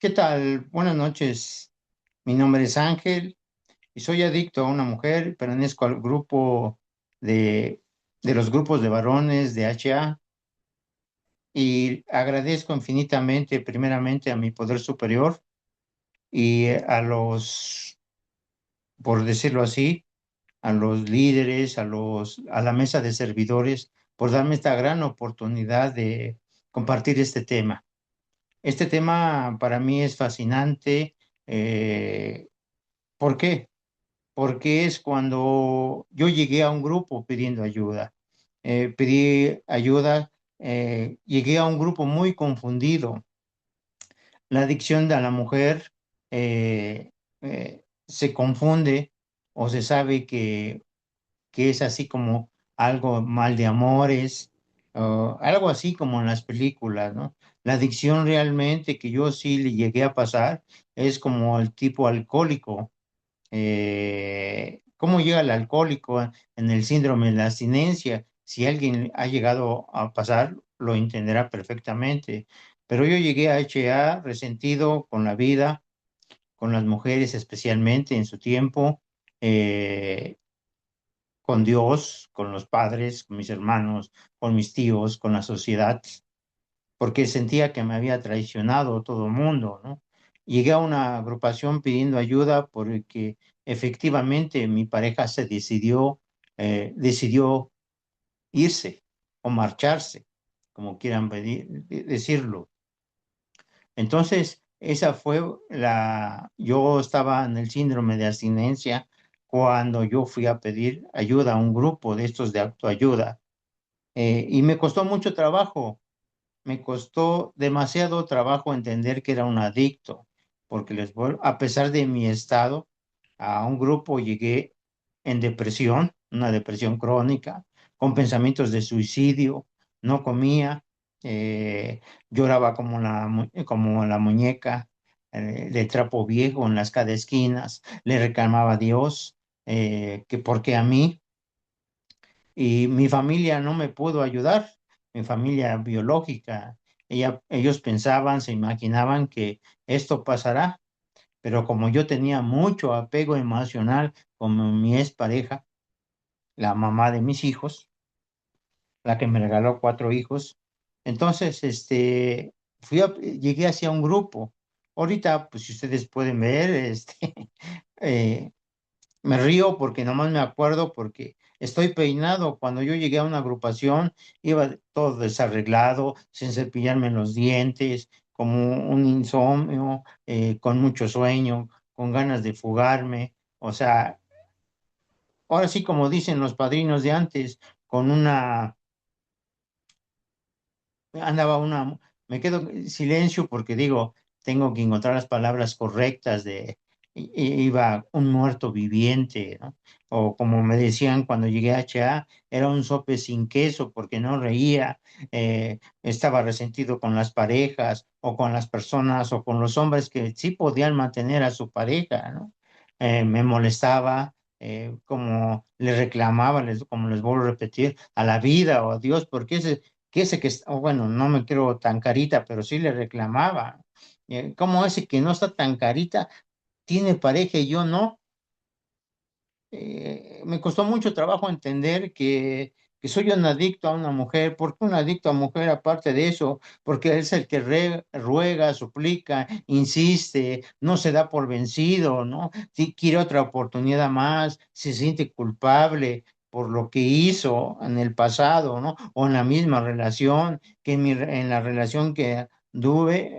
¿Qué tal? Buenas noches. Mi nombre es Ángel y soy adicto a una mujer. Pertenezco al grupo de, de los grupos de varones de HA y agradezco infinitamente, primeramente, a mi poder superior y por decirlo así, a los líderes, a la mesa de servidores, por darme esta gran oportunidad de compartir este tema. Este tema para mí es fascinante. eh, ¿Por qué? Porque es cuando yo llegué a un grupo pidiendo ayuda. Pedí ayuda, llegué a un grupo muy confundido. La adicción de la mujer se confunde o se sabe que es así como algo mal de amores, o algo así como en las películas, ¿no? La adicción realmente que yo sí le llegué a pasar es como el tipo alcohólico. ¿Cómo llega el alcohólico en el síndrome de la abstinencia? Si alguien ha llegado a pasar, lo entenderá perfectamente. Pero yo llegué a HA resentido con la vida, con las mujeres especialmente en su tiempo, eh, con Dios, con los padres, con mis hermanos, con mis tíos, con la sociedad, porque sentía que me había traicionado todo el mundo, ¿no? Llegué a una agrupación pidiendo ayuda porque efectivamente mi pareja decidió irse o marcharse, como quieran decirlo. Entonces, yo estaba en el síndrome de abstinencia cuando yo fui a pedir ayuda a un grupo de estos de autoayuda. Y me costó mucho trabajo. Me costó demasiado trabajo entender que era un adicto, porque a pesar de mi estado, a un grupo llegué en depresión, una depresión crónica, con pensamientos de suicidio, no comía, lloraba como la muñeca de trapo viejo en las cada esquinas, le reclamaba a Dios que porque a mí y mi familia no me pudo ayudar, mi familia biológica. Ellos pensaban, se imaginaban que esto pasará, pero como yo tenía mucho apego emocional con mi expareja, la mamá de mis hijos, la que me regaló cuatro hijos, entonces llegué hacia un grupo. Ahorita, pues si ustedes pueden ver, eh, me río porque nomás me acuerdo porque estoy peinado. Cuando yo llegué a una agrupación, iba todo desarreglado, sin cepillarme los dientes, como un insomnio, con mucho sueño, con ganas de fugarme. O sea, ahora sí, como dicen los padrinos de antes, con una andaba una, me quedo en silencio porque digo, tengo que encontrar las palabras correctas iba un muerto viviente, ¿no? O como me decían cuando llegué a HA, era un sope sin queso porque no reía, estaba resentido con las parejas o con las personas o con los hombres que sí podían mantener a su pareja, ¿no? Me molestaba. Como le reclamaba, como les vuelvo a repetir, a la vida o a Dios, porque ese o bueno, no me quiero tan carita, pero sí le reclamaba. ¿Cómo ese que no está tan carita tiene pareja y yo no? Me costó mucho trabajo entender que soy un adicto a una mujer. ¿Por qué un adicto a mujer aparte de eso? Porque es el que ruega, suplica, insiste, no se da por vencido, ¿no? Si quiere otra oportunidad más, se siente culpable por lo que hizo en el pasado, ¿no? O en la misma relación, en la relación que tuve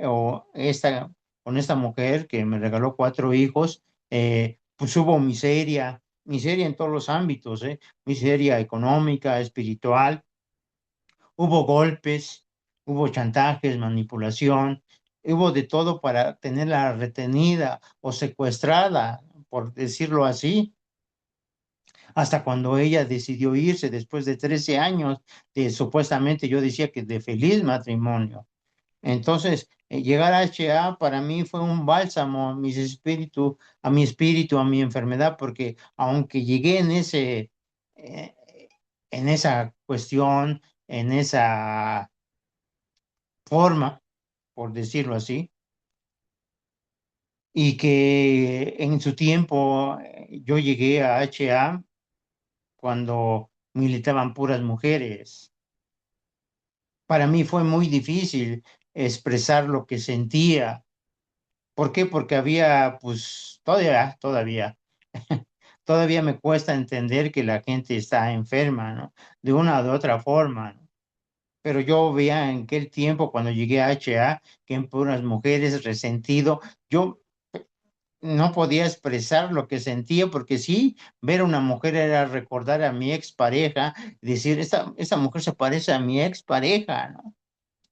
con esta mujer que me regaló cuatro hijos, pues hubo miseria en todos los ámbitos, ¿eh? Miseria económica, espiritual, hubo golpes, hubo chantajes, manipulación, hubo de todo para tenerla retenida o secuestrada, por decirlo así, hasta cuando ella decidió irse después de 13 años de supuestamente yo decía que de feliz matrimonio. Entonces, llegar a HA para mí fue un bálsamo a mi espíritu, a mi enfermedad, porque aunque llegué eh, en esa cuestión, en esa forma, por decirlo así, y que en su tiempo yo llegué a HA cuando militaban puras mujeres. Para mí fue muy difícil expresar lo que sentía. ¿Por qué? Porque había, pues, todavía me cuesta entender que la gente está enferma, ¿no? De una o de otra forma, ¿no? Pero yo veía en aquel tiempo, cuando llegué a HA, que en puras mujeres, resentido, yo no podía expresar lo que sentía, porque sí, ver a una mujer era recordar a mi expareja, decir, esta mujer se parece a mi expareja, ¿no?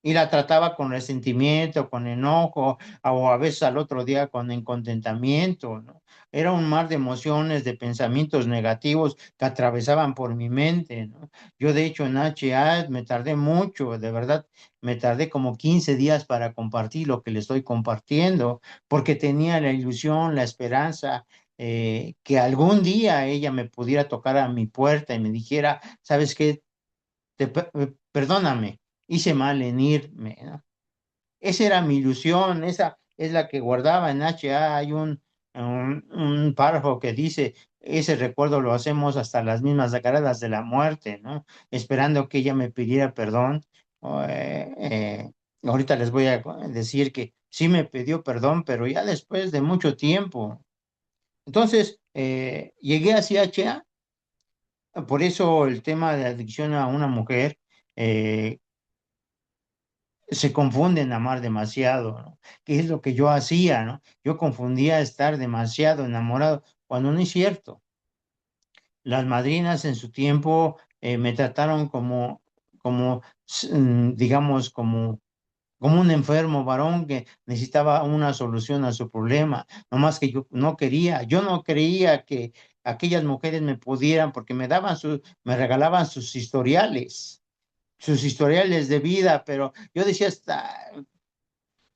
Y la trataba con resentimiento, con enojo, o a veces al otro día con encontentamiento, ¿no? Era un mar de emociones, de pensamientos negativos que atravesaban por mi mente, ¿no? Yo, de hecho, en HA me tardé mucho, de verdad, me tardé como 15 días para compartir lo que le estoy compartiendo, porque tenía la ilusión, la esperanza, que algún día ella me pudiera tocar a mi puerta y me dijera, ¿sabes qué? Perdóname, hice mal en irme, ¿no? Esa era mi ilusión, esa es la que guardaba en HA. Hay un párrafo que dice, ese recuerdo lo hacemos hasta las mismas sagradas de la muerte, ¿no? Esperando que ella me pidiera perdón. O, ahorita les voy a decir que sí me pidió perdón, pero ya después de mucho tiempo. Entonces, llegué hacia HA, por eso el tema de adicción a una mujer, eh, se confunde en amar demasiado, ¿no? ¿Qué es lo que yo hacía, ¿no? Yo confundía estar demasiado enamorado cuando no es cierto. Las madrinas en su tiempo me trataron digamos, como un enfermo varón que necesitaba una solución a su problema. No más que yo no creía que aquellas mujeres me pudieran, porque me regalaban sus historiales de vida, pero yo decía,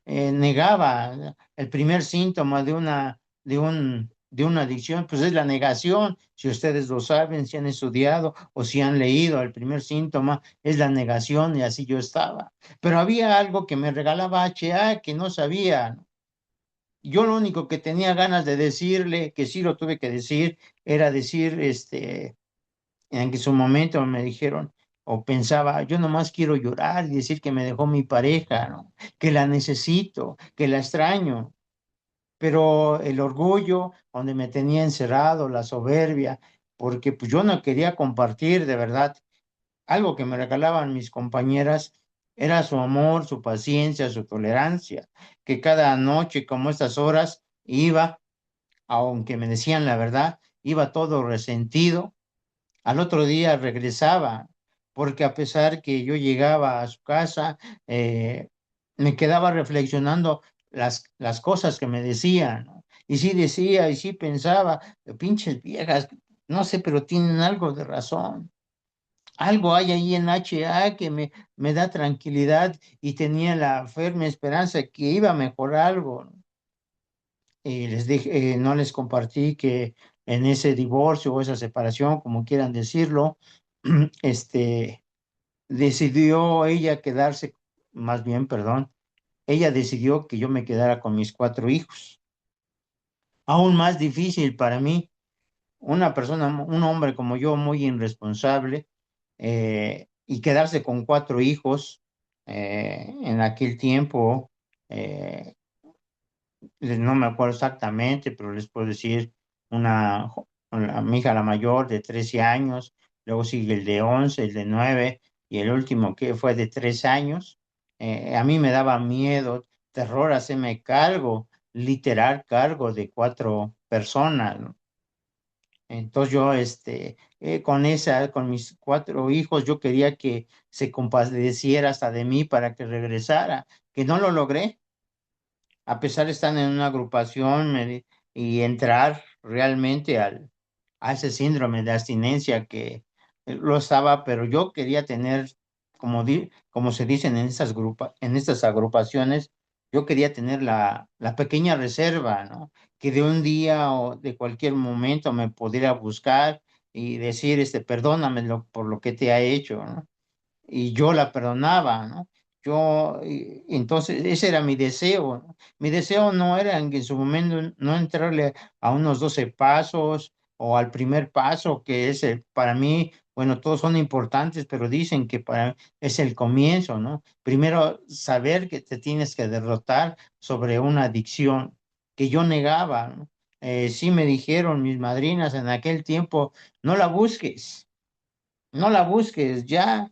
negaba el primer síntoma de una adicción, pues es la negación. Si ustedes lo saben, si han estudiado o si han leído, el primer síntoma es la negación, y así yo estaba. Pero había algo que me regalaba HA que no sabía, ¿no? Yo lo único que tenía ganas de decirle, que sí lo tuve que decir, era decir, en que su momento me dijeron, o pensaba, yo nomás quiero llorar y decir que me dejó mi pareja, ¿no? Que la necesito, que la extraño, pero el orgullo donde me tenía encerrado, la soberbia, porque pues yo no quería compartir de verdad algo que me regalaban mis compañeras, era su amor, su paciencia, su tolerancia, que cada noche, como estas horas, iba, aunque me decían la verdad, iba todo resentido. Al otro día regresaba, porque a pesar que yo llegaba a su casa, eh, me quedaba reflexionando las cosas que me decían, ¿no? Y sí decía, y sí pensaba, pinches viejas, no sé, pero tienen algo de razón. Algo hay ahí en HA que me da tranquilidad, y tenía la firme esperanza que iba a mejorar algo, ¿no? Y les dije, no les compartí que en ese divorcio o esa separación, como quieran decirlo, este, decidió ella quedarse, más bien, perdón, ella decidió que yo me quedara con mis 4 hijos. Aún más difícil para mí, un hombre como yo, muy irresponsable, y quedarse con 4 hijos, en aquel tiempo. eh, no me acuerdo exactamente, pero les puedo decir mi hija la mayor de 13 años, luego sigue el de 11, el de 9 y el último que fue de 3 años. A mí me daba miedo, terror hacerme cargo, literal cargo de 4 personas, ¿no? Entonces yo, con mis 4 hijos, yo quería que se compadeciera hasta de mí para que regresara, que no lo logré, a pesar de estar en una agrupación, y entrar realmente a ese síndrome de abstinencia que lo estaba, pero yo quería tener, como se dicen en estas agrupaciones, yo quería tener la pequeña reserva, ¿no? Que de un día o de cualquier momento me pudiera buscar y decir, perdóname por lo que te ha hecho, ¿no? Y yo la perdonaba, ¿no? Entonces, ese era mi deseo, ¿no? Mi deseo no era en su momento no entrarle a unos 12 pasos o al primer paso, que es para mí, bueno, todos son importantes, pero dicen que es el comienzo, ¿no? Primero, saber que te tienes que derrotar sobre una adicción que yo negaba, ¿no? Sí me dijeron mis madrinas en aquel tiempo, no la busques, no la busques, ya.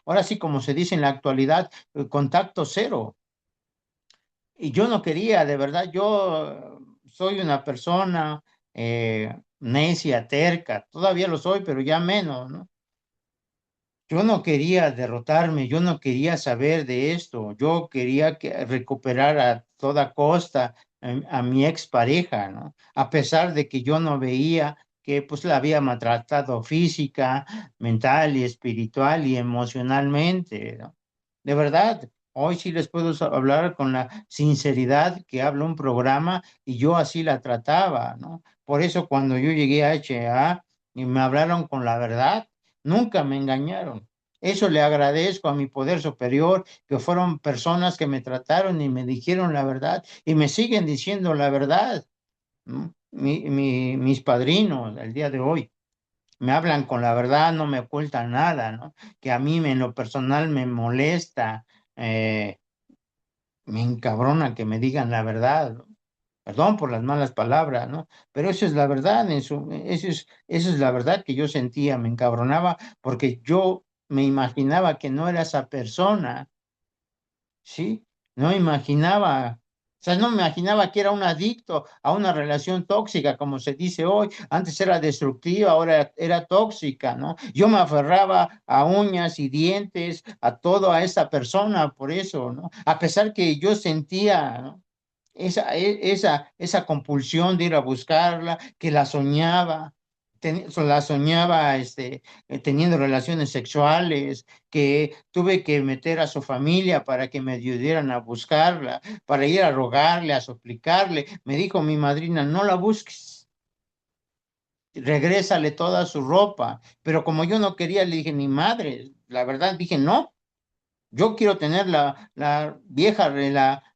Ahora sí, como se dice en la actualidad, contacto cero. Y yo no quería, de verdad, yo soy una persona necia, terca, todavía lo soy, pero ya menos, ¿no? Yo no quería derrotarme, yo no quería saber de esto, yo quería recuperar a toda costa a mi expareja, ¿no? A pesar de que yo no veía que pues la había maltratado física, mental y espiritual y emocionalmente, ¿no? De verdad, hoy sí les puedo hablar con la sinceridad que habla un programa y yo así la trataba, ¿no? Por eso cuando yo llegué a HA y me hablaron con la verdad, nunca me engañaron. Eso le agradezco a mi poder superior, que fueron personas que me trataron y me dijeron la verdad y me siguen diciendo la verdad, ¿no? Mis padrinos el día de hoy me hablan con la verdad, no me ocultan nada, ¿no? Que a mí en lo personal me molesta, eh, me encabrona que me digan la verdad, ¿no? Perdón por las malas palabras, ¿no? Pero eso es la verdad, eso es la verdad que yo sentía, me encabronaba porque yo me imaginaba que no era esa persona, ¿sí? No imaginaba, o sea, no me imaginaba que era un adicto a una relación tóxica, como se dice hoy. Antes era destructiva, ahora era tóxica, ¿no? Yo me aferraba a uñas y dientes, a todo a esa persona, por eso, ¿no? A pesar que yo sentía, ¿no? Esa compulsión de ir a buscarla, que la soñaba, la soñaba teniendo relaciones sexuales, que tuve que meter a su familia para que me ayudaran a buscarla, para ir a rogarle, a suplicarle. Me dijo mi madrina, no la busques, regrésale toda su ropa. Pero como yo no quería, le dije, ni madre, la verdad dije, no. Yo quiero tener la vieja,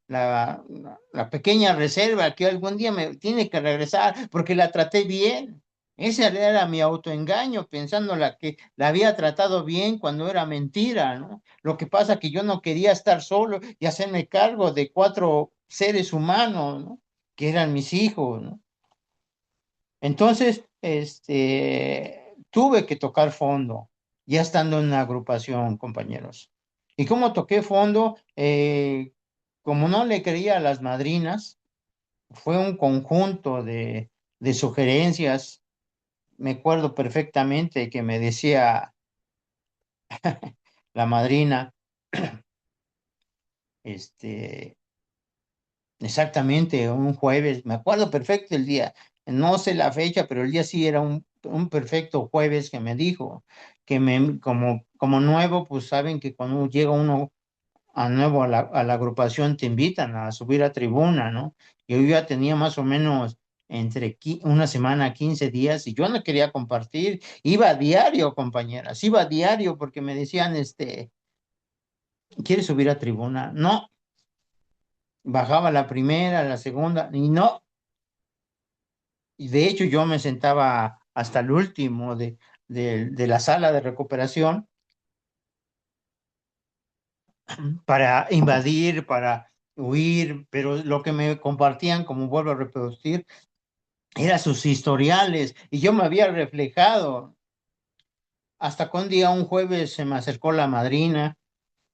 la pequeña reserva que algún día me tiene que regresar porque la traté bien. Ese era mi autoengaño, pensando que la había tratado bien cuando era mentira, ¿no? Lo que pasa que yo no quería estar solo y hacerme cargo de cuatro seres humanos, ¿no? Que eran mis hijos, ¿no? Entonces, tuve que tocar fondo, ya estando en una agrupación, compañeros. ¿Y cómo toqué fondo? Como no le creía a las madrinas, fue un conjunto de sugerencias. Me acuerdo perfectamente que me decía la madrina, este, exactamente, un jueves, me acuerdo perfecto el día, no sé la fecha, pero el día sí era un perfecto jueves que me dijo que como nuevo, pues saben que cuando llega uno a nuevo a la agrupación te invitan a subir a tribuna, ¿no? Yo ya tenía más o menos entre una semana, 15 días y yo no quería compartir, iba a diario, compañeras, iba a diario porque me decían, ¿quieres subir a tribuna? No, bajaba la primera, la segunda y no. Y de hecho yo me sentaba hasta el último de la sala de recuperación para invadir, para huir, pero lo que me compartían, como vuelvo a reproducir, eran sus historiales y yo me había reflejado. Hasta que un día, un jueves, se me acercó la madrina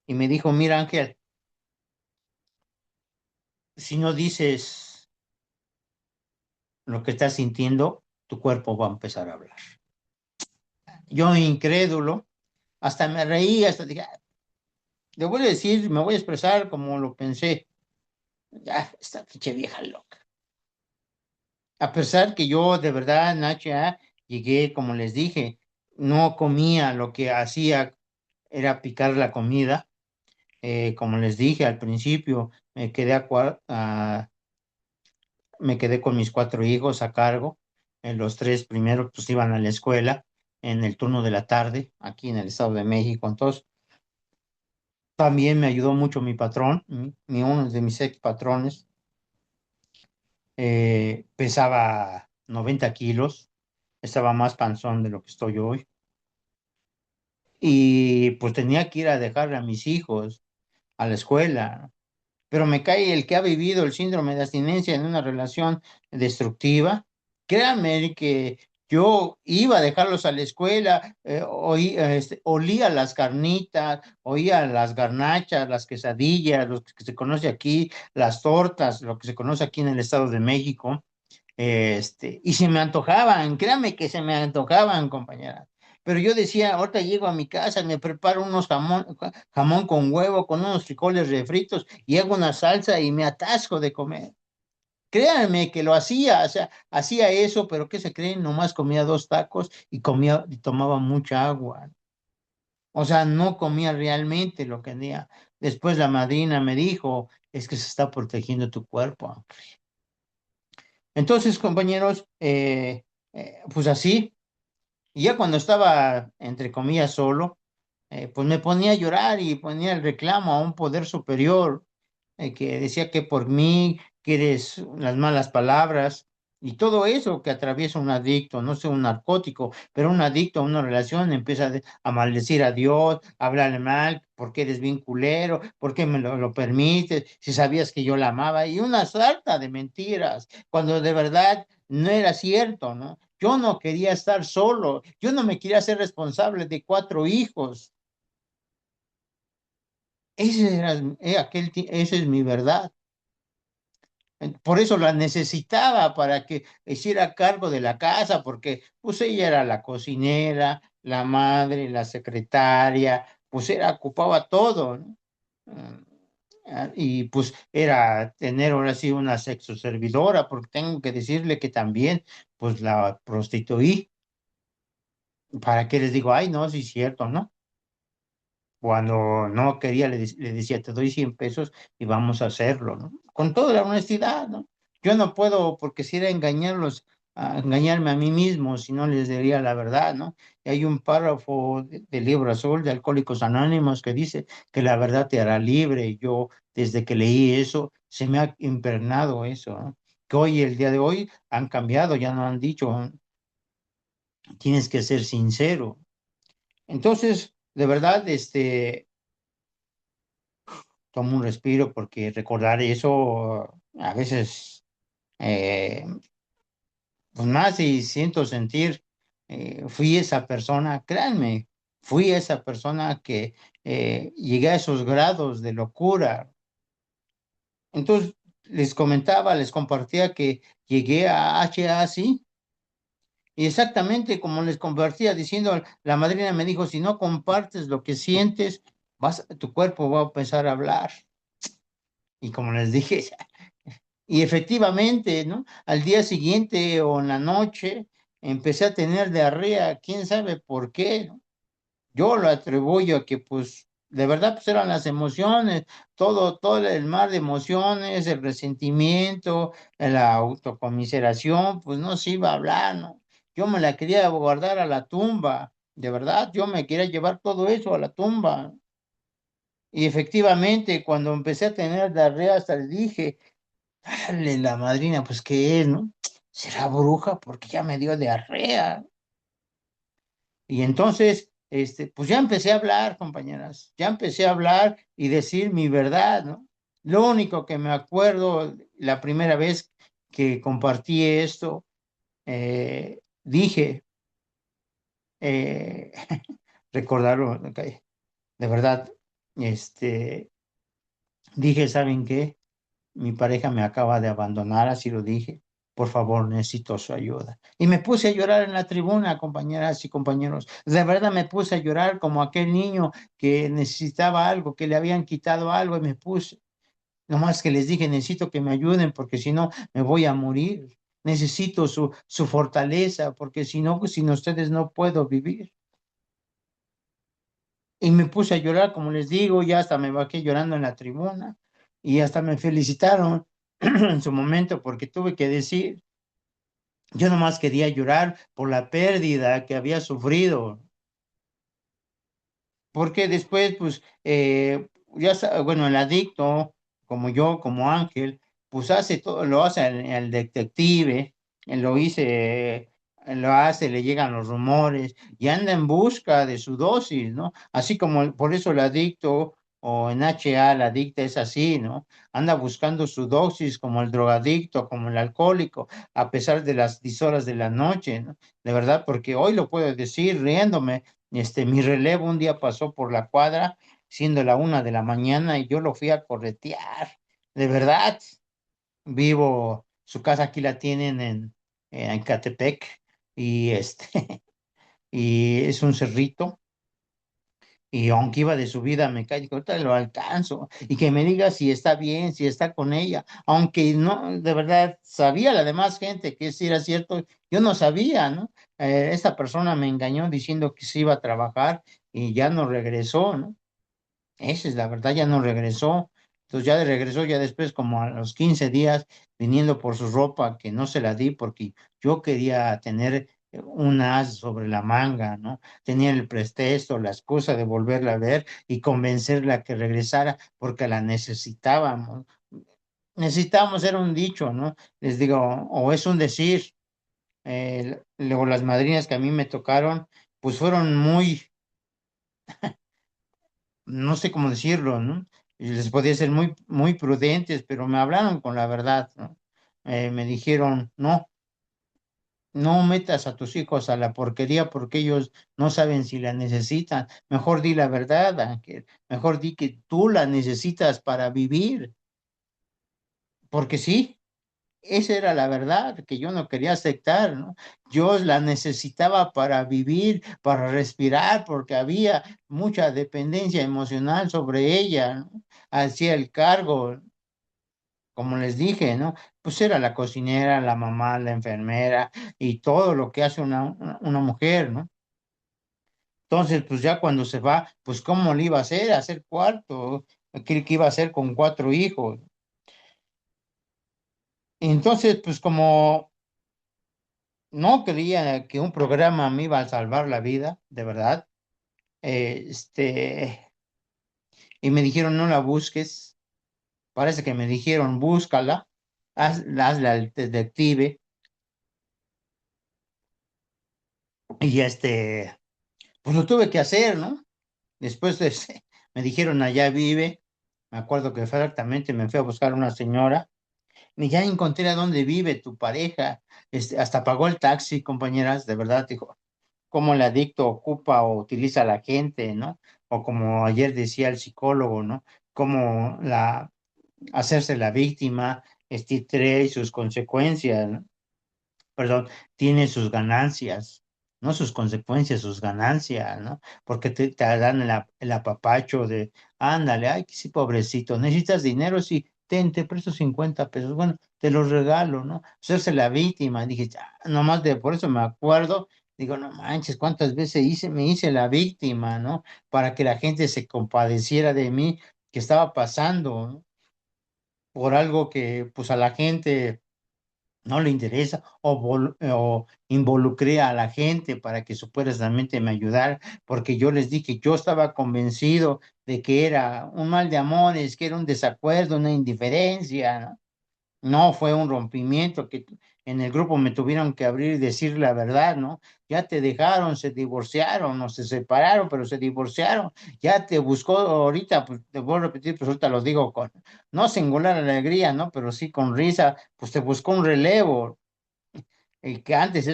y me dijo, mira Ángel, si no dices lo que estás sintiendo, tu cuerpo va a empezar a hablar. Yo incrédulo, hasta me reí, hasta dije, le voy a decir, me voy a expresar como lo pensé. Ya, esta pinche vieja loca. A pesar que yo de verdad en HA llegué, como les dije, no comía, lo que hacía era picar la comida. Como les dije al principio, me quedé con mis cuatro hijos a cargo. Los tres primeros pues iban a la escuela en el turno de la tarde, aquí en el Estado de México. Entonces, También me ayudó mucho mi patrón, uno de mis ex patrones, pesaba 90 kilos, estaba más panzón de lo que estoy hoy. Y pues tenía que ir a dejarle a mis hijos a la escuela. Pero me cae el que ha vivido el síndrome de abstinencia en una relación destructiva. Créanme que yo iba a dejarlos a la escuela, olía las carnitas, oía las garnachas, las quesadillas, lo que se conoce aquí, las tortas, lo que se conoce aquí en el Estado de México. Y se me antojaban, créanme que se me antojaban, compañera. Pero yo decía, ahorita llego a mi casa, me preparo unos jamón con huevo, con unos frijoles refritos y hago una salsa y me atasco de comer. Créanme que lo hacía, o sea, hacía eso, pero ¿qué se creen? Nomás comía 2 tacos y comía y tomaba mucha agua. O sea, no comía realmente lo que tenía. Después la madrina me dijo, es que se está protegiendo tu cuerpo. Entonces, compañeros, pues así. Y ya cuando estaba, entre comillas, solo, pues me ponía a llorar y ponía el reclamo a un poder superior, que decía que por mí, que eres las malas palabras y todo eso que atraviesa un adicto, no sé, un narcótico, pero un adicto a una relación empieza a maldecir a Dios, a hablarle mal, porque eres bien culero, por qué me lo permites, si sabías que yo la amaba, y una sarta de mentiras, cuando de verdad no era cierto, ¿no? Yo no quería estar solo, yo no me quería ser responsable de 4 hijos. Esa es mi verdad. Por eso la necesitaba para que hiciera cargo de la casa, porque pues ella era la cocinera, la madre, la secretaria, pues era, ocupaba todo, ¿no? Mm, Y pues era tener ahora sí una sexo servidora, porque tengo que decirle que también pues la prostituí. ¿Para qué les digo? Ay, no, sí es cierto, ¿no? Cuando no quería, le decía, te doy 100 pesos y vamos a hacerlo, ¿no? Con toda la honestidad, ¿no? Yo no puedo, porque si era engañarlos, engañarme a mí mismo, si no les diría la verdad, ¿no? Y hay un párrafo del libro azul de Alcohólicos Anónimos que dice que la verdad te hará libre. Y yo, desde que leí eso, se me ha impregnado eso, ¿no? Que hoy, el día de hoy, han cambiado, ya no han dicho, ¿no? Tienes que ser sincero. Entonces, de verdad, tomo un respiro porque recordar eso a veces, eh, pues más y siento sentir, fui esa persona, créanme, fui esa persona que llegué a esos grados de locura. Entonces, les comentaba, les compartía que llegué a HAC y exactamente como les compartía diciendo, la madrina me dijo, si no compartes lo que sientes, tu cuerpo va a empezar a hablar. Y como les dije, y efectivamente, ¿no? Al día siguiente o en la noche empecé a tener diarrea, quién sabe por qué, ¿no? Yo lo atribuyo a que, pues, de verdad, pues eran las emociones, todo el mar de emociones, el resentimiento, la autocomiseración, pues no se iba a hablar, ¿no? Yo me la quería guardar a la tumba, de verdad, yo me quería llevar todo eso a la tumba. Y efectivamente, cuando empecé a tener diarrea, hasta le dije, dale, la madrina, pues, ¿qué es, no? ¿Será bruja? Porque ya me dio diarrea. Y entonces, pues ya empecé a hablar, compañeras, ya empecé a hablar y decir mi verdad, ¿no? Lo único que me acuerdo, la primera vez que compartí esto, dije, eh, recordarlo, ok, de verdad, dije, ¿saben qué? Mi pareja me acaba de abandonar, así lo dije. Por favor, necesito su ayuda. Y me puse a llorar en la tribuna, compañeras y compañeros. De verdad me puse a llorar como aquel niño que necesitaba algo, que le habían quitado algo y me puse. Nomás que les dije, necesito que me ayuden porque si no me voy a morir. Necesito su fortaleza porque si no, pues, sin ustedes no puedo vivir. Y me puse a llorar, como les digo, ya hasta me bajé llorando en la tribuna y hasta me felicitaron en su momento porque tuve que decir, yo nomás quería llorar por la pérdida que había sufrido, porque después, pues, bueno, el adicto, como yo, como Ángel, pues hace todo, lo hace el detective, lo hace, le llegan los rumores y anda en busca de su dosis, ¿no? Así como por eso el adicto o en HA la adicta es así, ¿no? Anda buscando su dosis como el drogadicto, como el alcohólico, a pesar de las 10 horas de la noche, ¿no? De verdad, porque hoy lo puedo decir riéndome, mi relevo un día pasó por la cuadra siendo la 1 de la mañana y yo lo fui a corretear. De verdad, su casa aquí la tienen en Catepec y y es un cerrito. Y aunque iba de subida mecánica, ahorita lo alcanzo. Y que me diga si está bien, si está con ella. Aunque no, de verdad, sabía la demás gente que sí era cierto, yo no sabía, ¿no? Esta persona me engañó diciendo que se iba a trabajar y ya no regresó, ¿no? Esa es la verdad, ya no regresó. Entonces ya regresó ya después, como a los 15 días, viniendo por su ropa, que no se la di porque yo quería tener un as sobre la manga, ¿no? Tenía el pretexto, la excusa de volverla a ver y convencerla a que regresara porque la necesitábamos. Necesitábamos, era un dicho, ¿no? Les digo, o es un decir. Luego las madrinas que a mí me tocaron, pues fueron muy, no sé cómo decirlo, ¿no? Y les podía ser muy, muy prudentes, pero me hablaron con la verdad, ¿no? Me dijeron, no, no metas a tus hijos a la porquería porque ellos no saben si la necesitan. Mejor di la verdad, Ángel. Mejor di que tú la necesitas para vivir, porque sí. Esa era la verdad que yo no quería aceptar, ¿no? Yo la necesitaba para vivir, para respirar, porque había mucha dependencia emocional sobre ella, ¿no? Hacía el cargo, como les dije, ¿no? Pues era la cocinera, la mamá, la enfermera y todo lo que hace una mujer, ¿no? Entonces, pues ya cuando se va, pues ¿cómo le iba a hacer? Hacer cuarto, que iba a hacer con 4 hijos. Entonces, pues como no creía que un programa me iba a salvar la vida, de verdad. Eh, este, y me dijeron, no la busques. Parece que me dijeron, búscala, hazla al detective. Y pues lo tuve que hacer, ¿no? Después me dijeron, allá vive. Me acuerdo que exactamente me fui a buscar una señora. Y ya encontré a dónde vive tu pareja. Hasta pagó el taxi, compañeras, de verdad, dijo. Cómo el adicto ocupa o utiliza a la gente, ¿no? O como ayer decía el psicólogo, ¿no? Cómo hacerse la víctima, trae sus consecuencias, ¿no? Perdón, tiene sus ganancias, no sus consecuencias, sus ganancias, ¿no? Porque te dan el apapacho de, ándale, ay, que sí, pobrecito, necesitas dinero, sí, te presto 50 pesos, bueno, te los regalo, ¿no? Hacerse la víctima, dije, nomás por eso me acuerdo, digo, no manches, cuántas veces me hice la víctima, ¿no? Para que la gente se compadeciera de mí, que estaba pasando, ¿no? Por algo que, pues, a la gente no le interesa o involucré a la gente para que supuestamente me ayudara, porque yo les dije, yo estaba convencido de que era un mal de amores, que era un desacuerdo, una indiferencia, ¿no? No fue un rompimiento que en el grupo me tuvieron que abrir y decir la verdad, ¿no? Ya te dejaron, se divorciaron, no se separaron, pero se divorciaron. Ya te buscó ahorita, pues te voy a repetir, pues ahorita lo digo con, no singular alegría, ¿no? Pero sí con risa, pues te buscó un relevo. Y que antes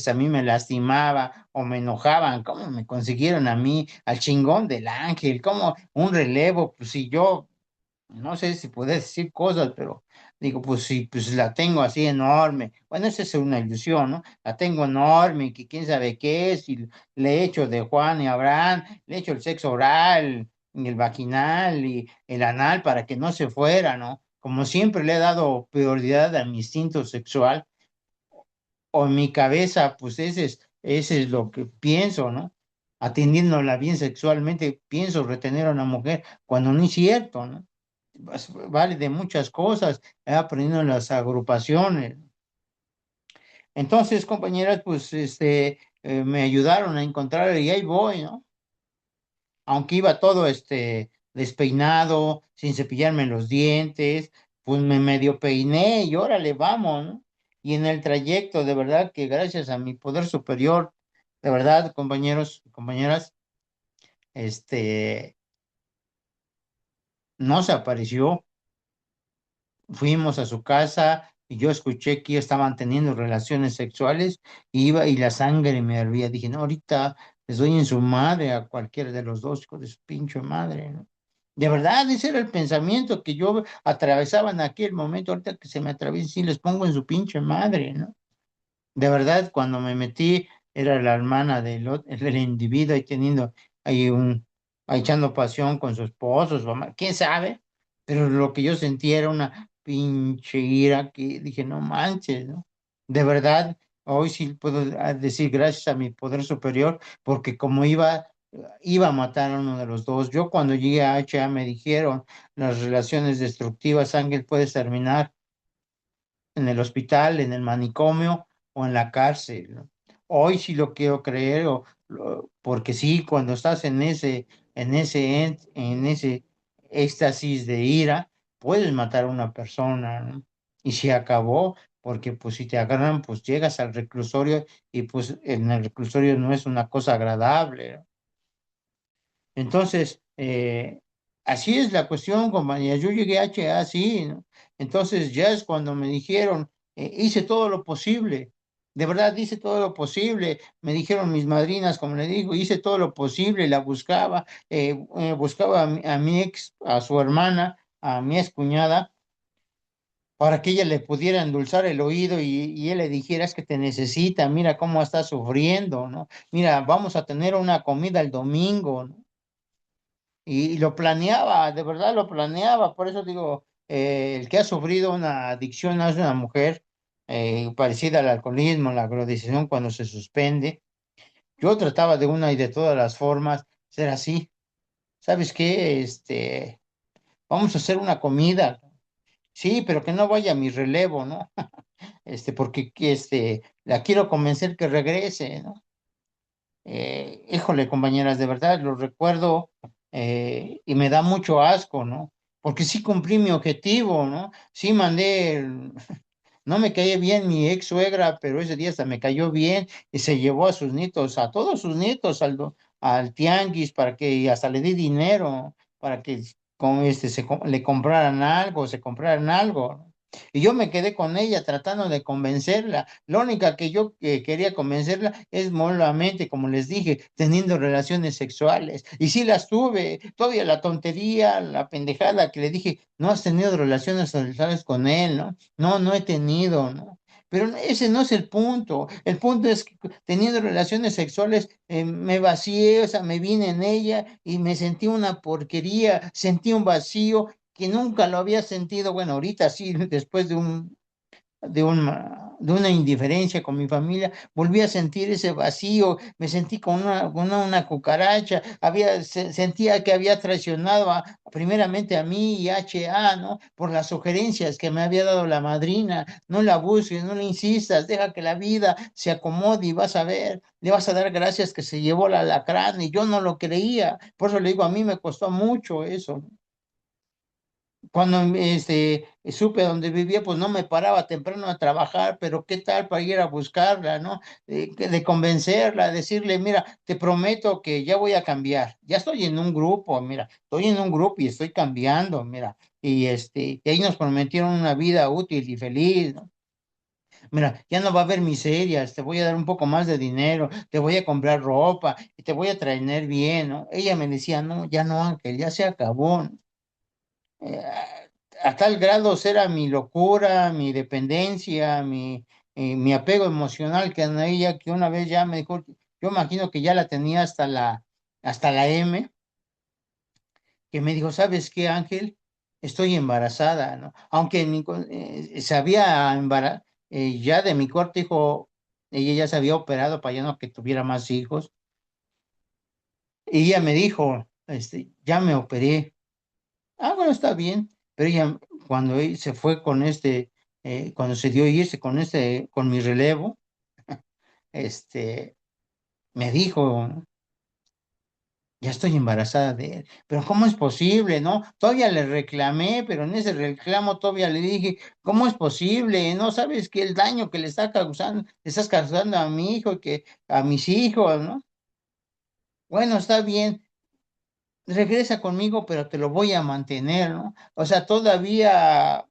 a mí me lastimaba o me enojaban, ¿cómo me consiguieron a mí, al chingón del Ángel? ¿Cómo un relevo? Pues si yo no sé si puedes decir cosas, pero digo, pues sí, pues la tengo así enorme. Bueno, esa es una ilusión, ¿no? La tengo enorme, que quién sabe qué es, y le he hecho de Juan y Abraham, le he hecho el sexo oral, y el vaginal y el anal para que no se fuera, ¿no? Como siempre le he dado prioridad a mi instinto sexual, o en mi cabeza, pues ese es lo que pienso, ¿no? Atendiéndola bien sexualmente, pienso retener a una mujer, cuando no es cierto, ¿no? Vale de muchas cosas, he aprendido en las agrupaciones. Entonces, compañeras, pues me ayudaron a encontrar y ahí voy, ¿no? Aunque iba todo despeinado, sin cepillarme los dientes, pues me medio peiné y órale, vamos, ¿no? Y en el trayecto, de verdad que gracias a mi poder superior, de verdad, compañeros y compañeras, este, no se apareció. Fuimos a su casa y yo escuché que estaban teniendo relaciones sexuales, y iba y la sangre me hervía. Dije, no, ahorita les doy en su madre a cualquiera de los dos, hijo de su pinche madre, ¿no? De verdad, ese era el pensamiento que yo atravesaba en aquel momento. Ahorita que se me atraviesa, sí les pongo en su pinche madre, ¿no? De verdad, cuando me metí, era la hermana del individuo ahí teniendo ahí ahí echando pasión con su esposo, su mamá, quién sabe, pero lo que yo sentí era una pinche ira que dije, no manches, ¿no? De verdad, hoy sí puedo decir gracias a mi poder superior, porque como iba a matar a uno de los dos. Yo cuando llegué a HA me dijeron, las relaciones destructivas, Ángel, puedes terminar en el hospital, en el manicomio o en la cárcel, ¿no? Hoy sí lo quiero creer, porque sí, cuando estás en ese éxtasis de ira, puedes matar a una persona, ¿no? Y se acabó, porque pues si te agarran, pues llegas al reclusorio y pues en el reclusorio no es una cosa agradable, ¿no? Entonces, así es la cuestión, compañía. Yo llegué a HA así, ¿no? Entonces ya es cuando me dijeron, hice todo lo posible, de verdad hice todo lo posible. Me dijeron mis madrinas, como le digo, hice todo lo posible, la buscaba, buscaba a mi ex, a su hermana, a mi ex cuñada, para que ella le pudiera endulzar el oído y él le dijera, es que te necesita, mira cómo está sufriendo, ¿no? Mira, vamos a tener una comida el domingo, ¿no? Y lo planeaba, de verdad lo planeaba. Por eso digo, el que ha sufrido una adicción es una mujer parecida al alcoholismo, la drogadicción cuando se suspende. Yo trataba de una y de todas las formas ser así. ¿Sabes qué? Vamos a hacer una comida. Sí, pero que no vaya a mi relevo, ¿no? Porque la quiero convencer que regrese, ¿no? Híjole, compañeras, de verdad lo recuerdo, y me da mucho asco, ¿no? Porque sí cumplí mi objetivo, ¿no? Sí mandé, no me caía bien mi ex suegra, pero ese día hasta me cayó bien y se llevó a sus nietos, a todos sus nietos al tianguis para que, y hasta le di dinero para que le compraran algo, se compraran algo, ¿no? Y yo me quedé con ella tratando de convencerla. La única que yo quería convencerla es molamente, como les dije, teniendo relaciones sexuales. Y sí las tuve. Todavía la tontería, la pendejada que le dije, no has tenido relaciones sexuales con él, ¿no? No, no he tenido, ¿no? Pero ese no es el punto. El punto es que teniendo relaciones sexuales, me vacié, o sea, me vine en ella y me sentí una porquería, sentí un vacío que nunca lo había sentido. Bueno, ahorita sí, después de una indiferencia con mi familia, volví a sentir ese vacío, me sentí con una cucaracha, sentía que había traicionado primeramente a mí y HA, ¿no? Por las sugerencias que me había dado la madrina. No la busques, no le insistas, deja que la vida se acomode y vas a ver, le vas a dar gracias que se llevó la alacrán, y yo no lo creía. Por eso le digo, a mí me costó mucho eso. Cuando supe dónde vivía, pues no me paraba temprano a trabajar, pero qué tal para ir a buscarla, ¿no? De convencerla, decirle, mira, te prometo que ya voy a cambiar, ya estoy en un grupo, mira, estoy en un grupo y estoy cambiando, mira, y ahí nos prometieron una vida útil y feliz, ¿no? Mira, ya no va a haber miserias, te voy a dar un poco más de dinero, te voy a comprar ropa y te voy a traer bien, ¿no? Ella me decía, no, ya no, Ángel, ya se acabó, ¿no? eh, a tal grado era mi locura, mi dependencia, mi apego emocional que en ella, que una vez ya me dijo, yo imagino que ya la tenía hasta la M, que me dijo, ¿sabes qué, Ángel? Estoy embarazada, ¿no? Aunque se había embarazado, ya de mi cuarto hijo, ella ya se había operado para ya no que tuviera más hijos, y ella me dijo, ya me operé. Ah, bueno, está bien. Pero ella, cuando se fue cuando se dio a irse con mi relevo, este, me dijo, ya estoy embarazada de él. Pero ¿cómo es posible, no? Todavía le reclamé, pero en ese reclamo todavía le dije, ¿cómo es posible? ¿No sabes que el daño que le está causando, le estás causando a mi hijo y que a mis hijos, ¿no? Bueno, está bien, regresa conmigo, pero te lo voy a mantener, ¿no? O sea, todavía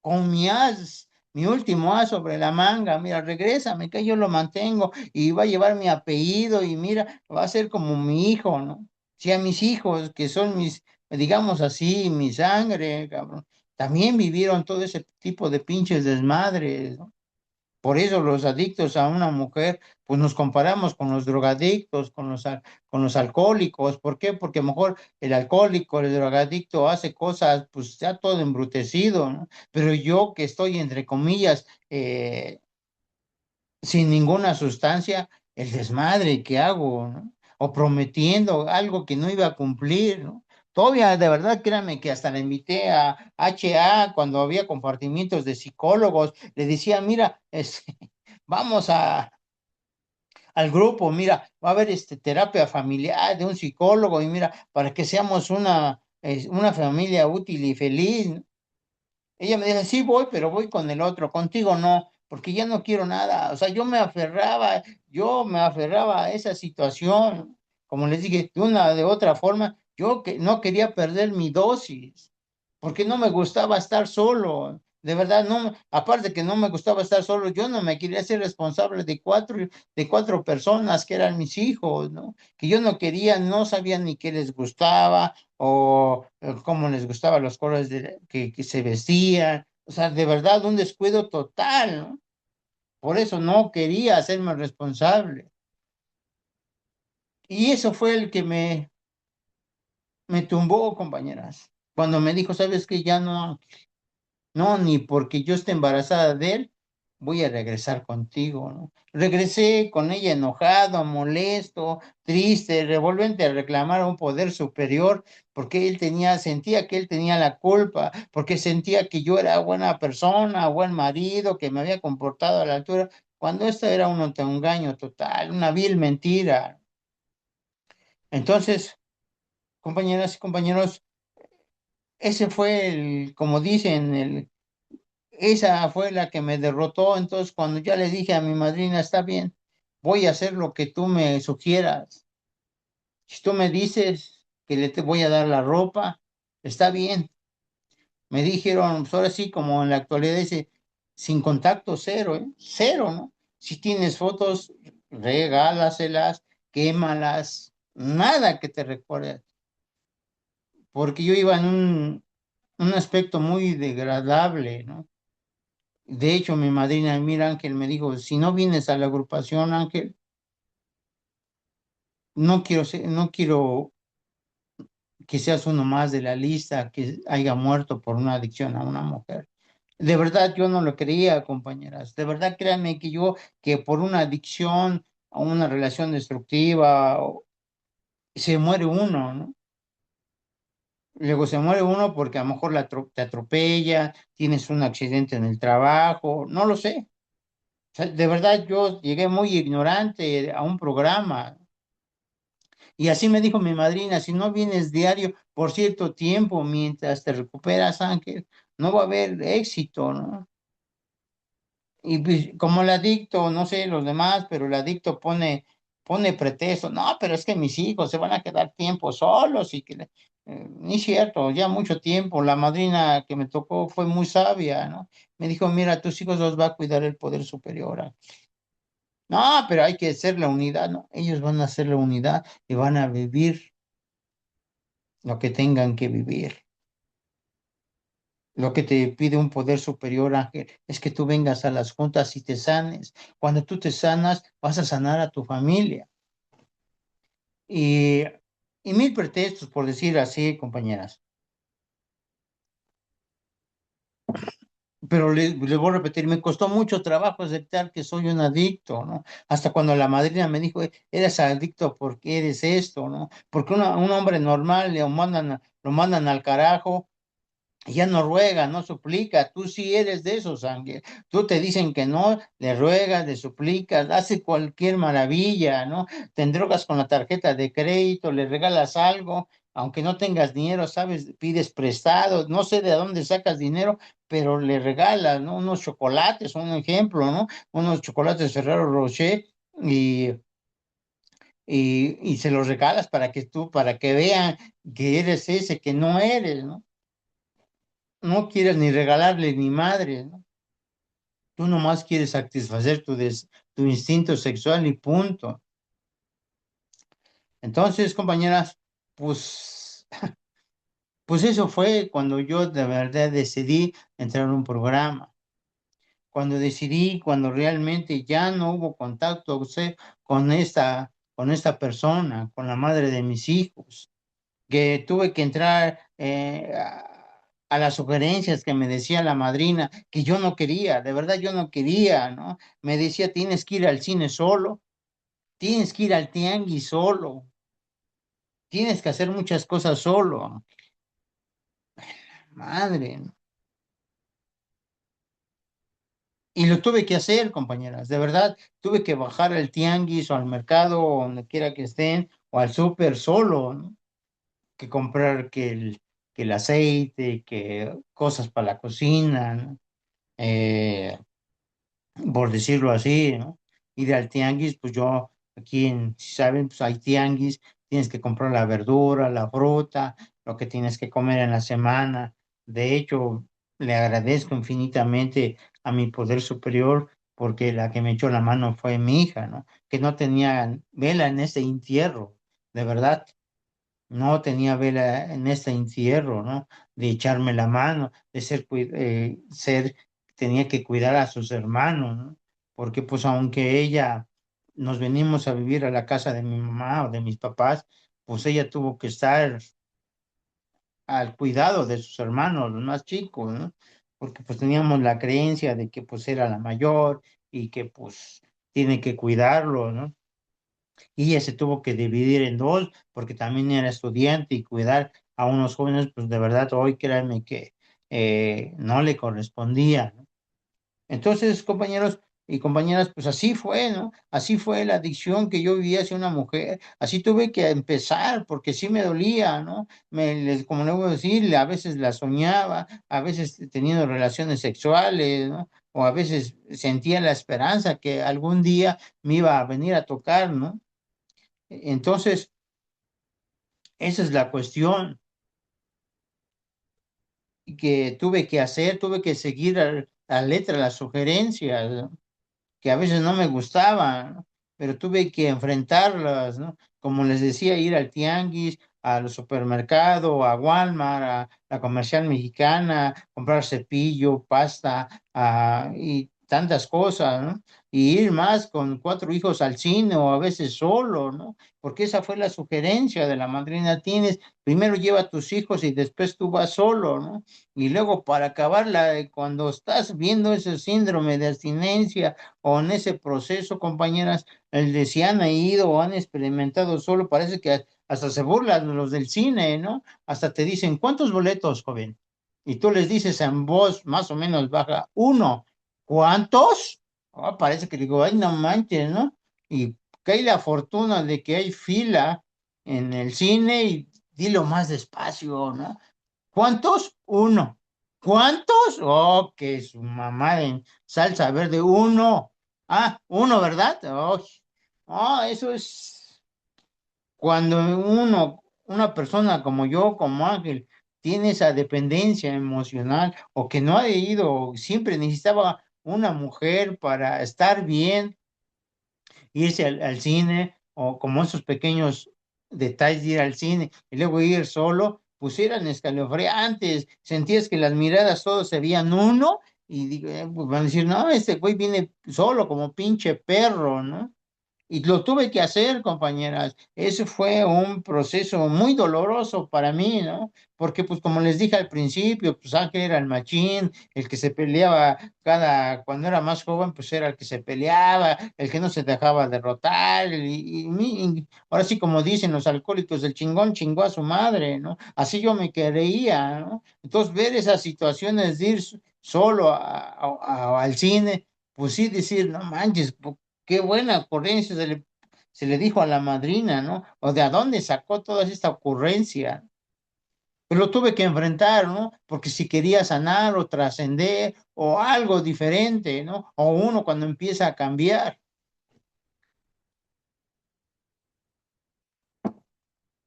con mi as, mi último as sobre la manga, mira, regrésame, que yo lo mantengo y va a llevar mi apellido y mira, va a ser como mi hijo, ¿no? Si a mis hijos, que son mis, digamos así, mi sangre, cabrón, también vivieron todo ese tipo de pinches desmadres, ¿no? Por eso los adictos a una mujer, pues nos comparamos con los drogadictos, con los alcohólicos. ¿Por qué? Porque a lo mejor el alcohólico, el drogadicto hace cosas, pues ya todo embrutecido, ¿no? Pero yo que estoy, entre comillas, sin ninguna sustancia, el desmadre que hago, ¿no? O prometiendo algo que no iba a cumplir, ¿no? Todavía, de verdad, créanme que hasta le invité a HA cuando había compartimientos de psicólogos, le decía, mira, vamos al grupo, mira, va a haber terapia familiar de un psicólogo y mira, para que seamos una familia útil y feliz, ¿no? Ella me dice, sí voy, pero voy con el otro, contigo no, porque ya no quiero nada. O sea, yo me aferraba a esa situación. Como les dije, de una de otra forma, yo que no quería perder mi dosis, porque no me gustaba estar solo. De verdad, no, aparte que no me gustaba estar solo, yo no me quería ser responsable de cuatro personas que eran mis hijos, ¿no? Que yo no quería, no sabía ni qué les gustaba o cómo les gustaban los colores que se vestían. O sea, de verdad, un descuido total, ¿no? Por eso no quería hacerme responsable. Y eso fue el que me tumbó, compañeras. Cuando me dijo, ¿sabes qué? Ya no. No, ni porque yo esté embarazada de él, voy a regresar contigo, ¿no? Regresé con ella enojado, molesto, triste, revolvente a reclamar a un poder superior, porque sentía que él tenía la culpa, porque sentía que yo era buena persona, buen marido, que me había comportado a la altura, cuando esto era un engaño total, una vil mentira. Entonces, compañeras y compañeros, ese fue como dicen, esa fue la que me derrotó. Entonces, cuando ya le dije a mi madrina, está bien, voy a hacer lo que tú me sugieras. Si tú me dices que te voy a dar la ropa, está bien. Me dijeron, pues ahora sí, como en la actualidad dice, sin contacto cero, ¿eh? Cero, ¿no? Si tienes fotos, regálaselas, quémalas, nada que te recuerde. Porque yo iba en un aspecto muy degradable, ¿no? De hecho, mi madrina, mira, Ángel, me dijo, si no vienes a la agrupación, Ángel, no quiero que seas uno más de la lista que haya muerto por una adicción a una mujer. De verdad, yo no lo creía, compañeras. De verdad, créanme que por una adicción a una relación destructiva, se muere uno, ¿no? Luego se muere uno porque a lo mejor te atropella, tienes un accidente en el trabajo, no lo sé. O sea, de verdad, yo llegué muy ignorante a un programa. Y así me dijo mi madrina, si no vienes diario por cierto tiempo mientras te recuperas, Ángel, no va a haber éxito, ¿no? Y pues, como el adicto, no sé los demás, pero el adicto pone pretexto, no, pero es que mis hijos se van a quedar tiempo solos y ni cierto, ya mucho tiempo. La madrina que me tocó fue muy sabia, ¿no? Me dijo, mira, tus hijos los va a cuidar el poder superior. No, pero hay que hacer la unidad, ¿no? Ellos van a hacer la unidad y van a vivir lo que tengan que vivir. Lo que te pide un poder superior, Ángel, es que tú vengas a las juntas y te sanes. Cuando tú te sanas, vas a sanar a tu familia. Y, y mil pretextos, por decir así, compañeras. Pero le voy a repetir, me costó mucho trabajo aceptar que soy un adicto, ¿no? Hasta cuando la madrina me dijo, eres adicto porque eres esto, ¿no? Porque un hombre normal lo mandan al carajo ya no ruega, no suplica, tú sí eres de esos, Ángel. Tú te dicen que no, le ruegas, le suplicas, hace cualquier maravilla, ¿no? Te endrogas con la tarjeta de crédito, le regalas algo, aunque no tengas dinero, sabes, pides prestado, no sé de dónde sacas dinero, pero le regalas, ¿no? Unos chocolates, un ejemplo, ¿no? Unos chocolates Ferrero Rocher y, y se los regalas para que vean que eres ese, que no eres, ¿no? No quieres ni regalarle ni madre, ¿no? Tú nomás quieres satisfacer tu instinto sexual y punto. Entonces, compañeras, pues, pues eso fue cuando yo de verdad decidí entrar a un programa. Cuando decidí, cuando realmente ya no hubo contacto, o sea, con esta persona, con la madre de mis hijos, que tuve que entrar a las sugerencias que me decía la madrina, que yo no quería, de verdad yo no quería, ¿no? Me decía, tienes que ir al cine solo, tienes que ir al tianguis solo, tienes que hacer muchas cosas solo, madre, ¿no? Y lo tuve que hacer, compañeras, de verdad, tuve que bajar al tianguis o al mercado o donde quiera que estén, o al súper solo, ¿no? Que comprar que el aceite, que cosas para la cocina, ¿no? Eh, por decirlo así, ¿no? Ir al tianguis, pues yo, aquí en, si saben, pues hay tianguis, tienes que comprar la verdura, la fruta, lo que tienes que comer en la semana. De hecho, le agradezco infinitamente a mi poder superior porque la que me echó la mano fue mi hija, ¿no? Que no tenía vela en ese entierro, de verdad. No tenía vela en este encierro, ¿no? De echarme la mano, de tenía que cuidar a sus hermanos, ¿no? Porque pues aunque ella nos venimos a vivir a la casa de mi mamá o de mis papás, pues ella tuvo que estar al cuidado de sus hermanos, los más chicos, ¿no? Porque pues teníamos la creencia de que pues era la mayor y que pues tiene que cuidarlo, ¿no? Y ella se tuvo que dividir en dos porque también era estudiante y cuidar a unos jóvenes, pues de verdad hoy créanme que no le correspondía, ¿no? Entonces, compañeros y compañeras, pues así fue, ¿no? Así fue la adicción que yo vivía hacia una mujer. Así tuve que empezar porque sí me dolía, ¿no? Como le voy a decir, a veces la soñaba, a veces teniendo relaciones sexuales, ¿no? O a veces sentía la esperanza que algún día me iba a venir a tocar, ¿no? Entonces, esa es la cuestión que tuve que hacer, tuve que seguir a letra las sugerencias, ¿no? Que a veces no me gustaban, ¿no? Pero tuve que enfrentarlas, ¿no? Como les decía, ir al tianguis, al supermercado, a Walmart, a la comercial mexicana, comprar cepillo, pasta, y tantas cosas, ¿no? Y ir más con cuatro hijos al cine o a veces solo, ¿no? Porque esa fue la sugerencia de la madrina Tienes, primero lleva a tus hijos y después tú vas solo, ¿no? Y luego para acabarla, cuando estás viendo ese síndrome de abstinencia, o en ese proceso, compañeras, el de si han ido o han experimentado solo, parece que hasta se burlan los del cine, ¿no? Hasta te dicen, ¿cuántos boletos, joven? Y tú les dices en voz más o menos baja, uno, ¿cuántos? Ah, parece que digo, ay, no manches, ¿no? Y que hay la fortuna de que hay fila en el cine y dilo más despacio, ¿no? ¿Cuántos? Uno. ¿Cuántos? Oh, que su mamá en salsa verde. Uno. Ah, uno, ¿verdad? Oh, eso es cuando una persona como yo, como Ángel, tiene esa dependencia emocional o que no ha ido, siempre necesitaba una mujer para estar bien, irse al cine o como esos pequeños detalles de ir al cine y luego ir solo, pues eran escalofriantes, sentías que las miradas todos se veían uno y pues van a decir, no, este güey viene solo como pinche perro, ¿no? Y lo tuve que hacer, compañeras. Ese fue un proceso muy doloroso para mí, ¿no? Porque, pues, como les dije al principio, pues Ángel era el machín, el que se peleaba cuando era más joven, pues era el que se peleaba, el que no se dejaba derrotar. Ahora sí, como dicen los alcohólicos, el chingón chingó a su madre, ¿no? Así yo me creía, ¿no? Entonces, ver esas situaciones de ir solo al cine, pues sí decir, no manches, qué buena ocurrencia se le dijo a la madrina, ¿no? O de a dónde sacó toda esta ocurrencia. Pero lo tuve que enfrentar, ¿no? Porque si quería sanar o trascender o algo diferente, ¿no? O uno cuando empieza a cambiar,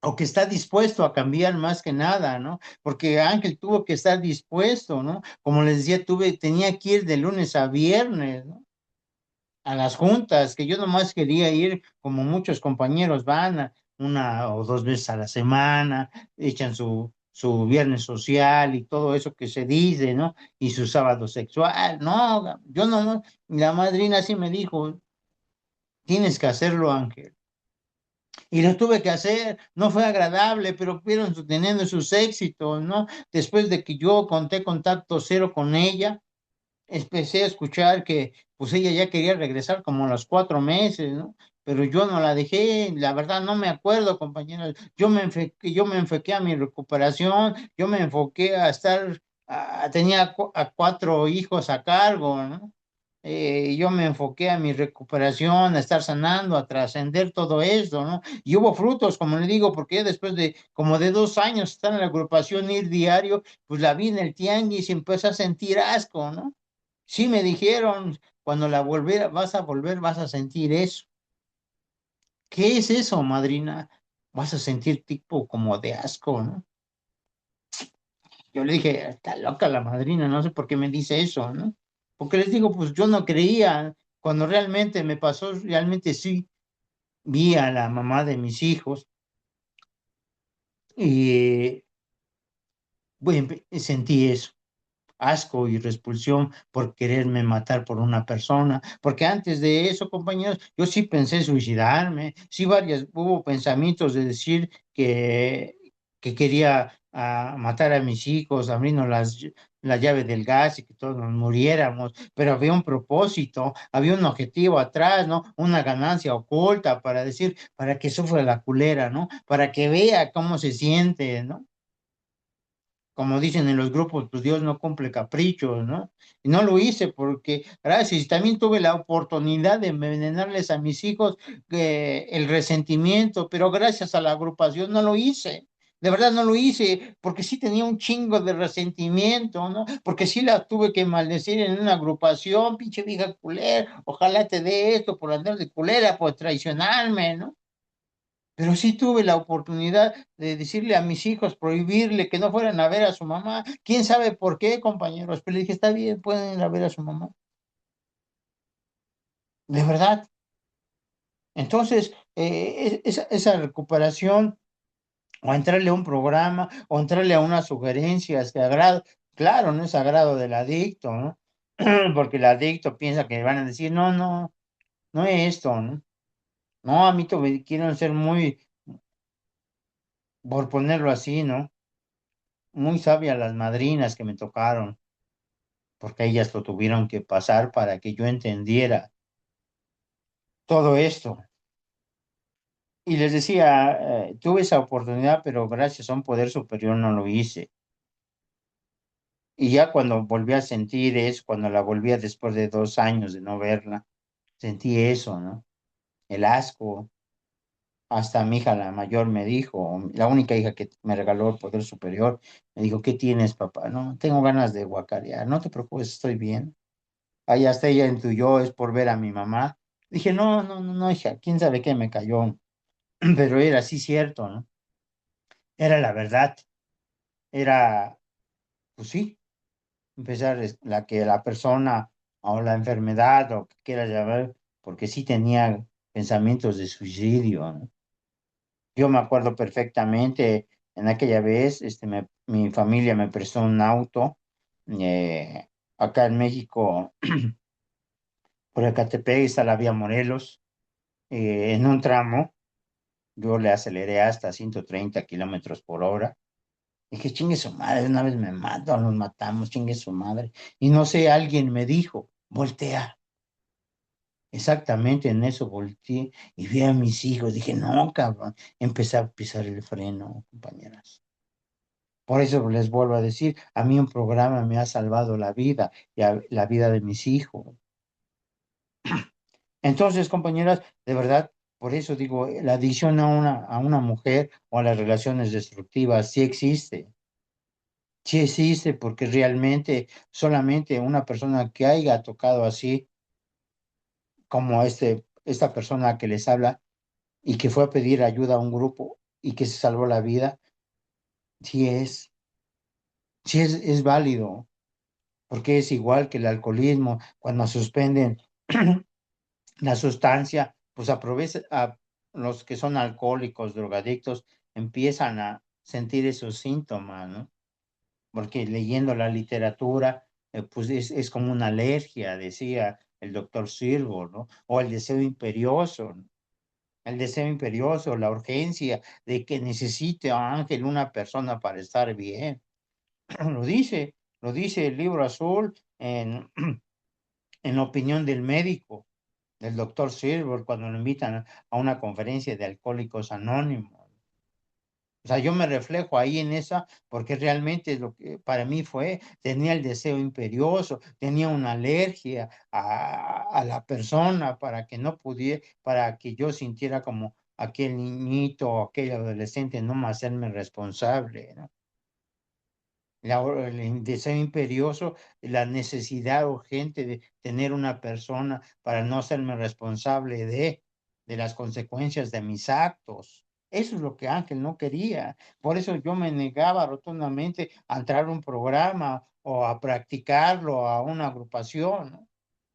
o que está dispuesto a cambiar más que nada, ¿no? Porque Ángel tuvo que estar dispuesto, ¿no? Como les decía, tenía que ir de lunes a viernes, ¿no? A las juntas, que yo nomás quería ir, como muchos compañeros van, una o dos veces a la semana, echan su viernes social y todo eso que se dice, ¿no? Y su sábado sexual. No, yo no, la madrina sí me dijo, tienes que hacerlo, Ángel. Y lo tuve que hacer, no fue agradable, pero fueron teniendo sus éxitos, ¿no? Después de que yo conté contacto cero con ella, empecé a escuchar que pues ella ya quería regresar como a los 4 meses, ¿no? Pero yo no la dejé, la verdad no me acuerdo, compañeros. Yo me enfoqué a mi recuperación, yo me enfoqué a estar, tenía a 4 hijos a cargo, ¿no? Yo me enfoqué a mi recuperación, a estar sanando, a trascender todo esto, ¿no? Y hubo frutos, como le digo, porque ya después de como de 2 años estar en la agrupación, ir diario, pues la vi en el tianguis y empecé a sentir asco, ¿no? Sí me dijeron, cuando vas a volver, vas a sentir eso. ¿Qué es eso, madrina? Vas a sentir tipo como de asco, ¿no? Yo le dije, está loca la madrina, no sé por qué me dice eso, ¿no? Porque les digo, pues yo no creía, cuando realmente me pasó, realmente sí, vi a la mamá de mis hijos y bueno, sentí eso. Asco y repulsión por quererme matar por una persona, porque antes de eso, compañeros, yo sí pensé suicidarme, sí hubo pensamientos de decir que quería matar a mis hijos, abrirnos la llave del gas y que todos nos muriéramos, pero había un propósito, había un objetivo atrás, ¿no? Una ganancia oculta para decir, para que sufra la culera, ¿no? Para que vea cómo se siente, ¿no? Como dicen en los grupos, pues Dios no cumple caprichos, ¿no? Y no lo hice porque, gracias, y también tuve la oportunidad de envenenarles a mis hijos el resentimiento, pero gracias a la agrupación no lo hice. De verdad no lo hice, porque sí tenía un chingo de resentimiento, ¿no? Porque sí la tuve que maldecir en una agrupación, pinche vieja culera, ojalá te dé esto por andar de culera, por traicionarme, ¿no? Pero sí tuve la oportunidad de decirle a mis hijos, prohibirle que no fueran a ver a su mamá. ¿Quién sabe por qué, compañeros? Pero le dije, está bien, pueden ir a ver a su mamá. De verdad. Entonces, esa recuperación, o entrarle a un programa, o entrarle a unas sugerencias de agrado, claro, no es agrado del adicto, ¿no? Porque el adicto piensa que van a decir, no, no, no es esto, ¿no? No, a mí quieren ser muy, por ponerlo así, ¿no? Muy sabias las madrinas que me tocaron, porque ellas lo tuvieron que pasar para que yo entendiera todo esto. Y les decía, tuve esa oportunidad, pero gracias a un poder superior no lo hice. Y ya cuando volví a sentir eso, cuando la volví a después de 2 años de no verla, sentí eso, ¿no? El asco. Hasta mi hija, la mayor, me dijo, la única hija que me regaló el poder superior, me dijo, ¿qué tienes, papá? No, tengo ganas de guacarear, no te preocupes, estoy bien. Ahí hasta ella intuyó, es por ver a mi mamá. Dije, no, no, no, no, hija, quién sabe qué me cayó, pero era así cierto, ¿no? Era la verdad, era, pues sí, empezar la que la persona o la enfermedad o que quieras llamar, porque sí tenía pensamientos de suicidio, ¿no? Yo me acuerdo perfectamente, en aquella vez, mi familia me prestó un auto, acá en México, por Ecatepec está la vía Morelos. en un tramo, yo le aceleré hasta 130 kilómetros por hora. Dije, chingue su madre, una vez me mató, nos matamos, chingue su madre. Y no sé, alguien me dijo, voltea. Exactamente en eso volteé y vi a mis hijos. Dije, no, cabrón. Empecé a pisar el freno, compañeras. Por eso les vuelvo a decir, a mí un programa me ha salvado la vida y la vida de mis hijos. Entonces, compañeras, de verdad, por eso digo, la adicción a una mujer o a las relaciones destructivas sí existe. Sí existe porque realmente solamente una persona que haya tocado así, como esta persona que les habla y que fue a pedir ayuda a un grupo y que se salvó la vida, sí es válido, porque es igual que el alcoholismo, cuando suspenden la sustancia, pues aprovecha a los que son alcohólicos, drogadictos, empiezan a sentir esos síntomas, ¿no? Porque leyendo la literatura, pues es como una alergia, decía el doctor Silvo, ¿no? O el deseo imperioso, ¿no? El deseo imperioso, la urgencia de que necesite a Ángel una persona para estar bien. Lo dice, lo dice el libro azul en la opinión del médico, del doctor Silver, cuando lo invitan a una conferencia de Alcohólicos Anónimos. O sea, yo me reflejo ahí en esa porque realmente lo que para mí fue, tenía el deseo imperioso, tenía una alergia a la persona para que no pudiera, para que yo sintiera como aquel niñito o aquel adolescente, no más hacerme responsable, ¿no? El deseo imperioso, la necesidad urgente de tener una persona para no hacerme responsable de las consecuencias de mis actos. Eso es lo que Ángel no quería. Por eso yo me negaba rotundamente a entrar a un programa o a practicarlo a una agrupación, ¿no?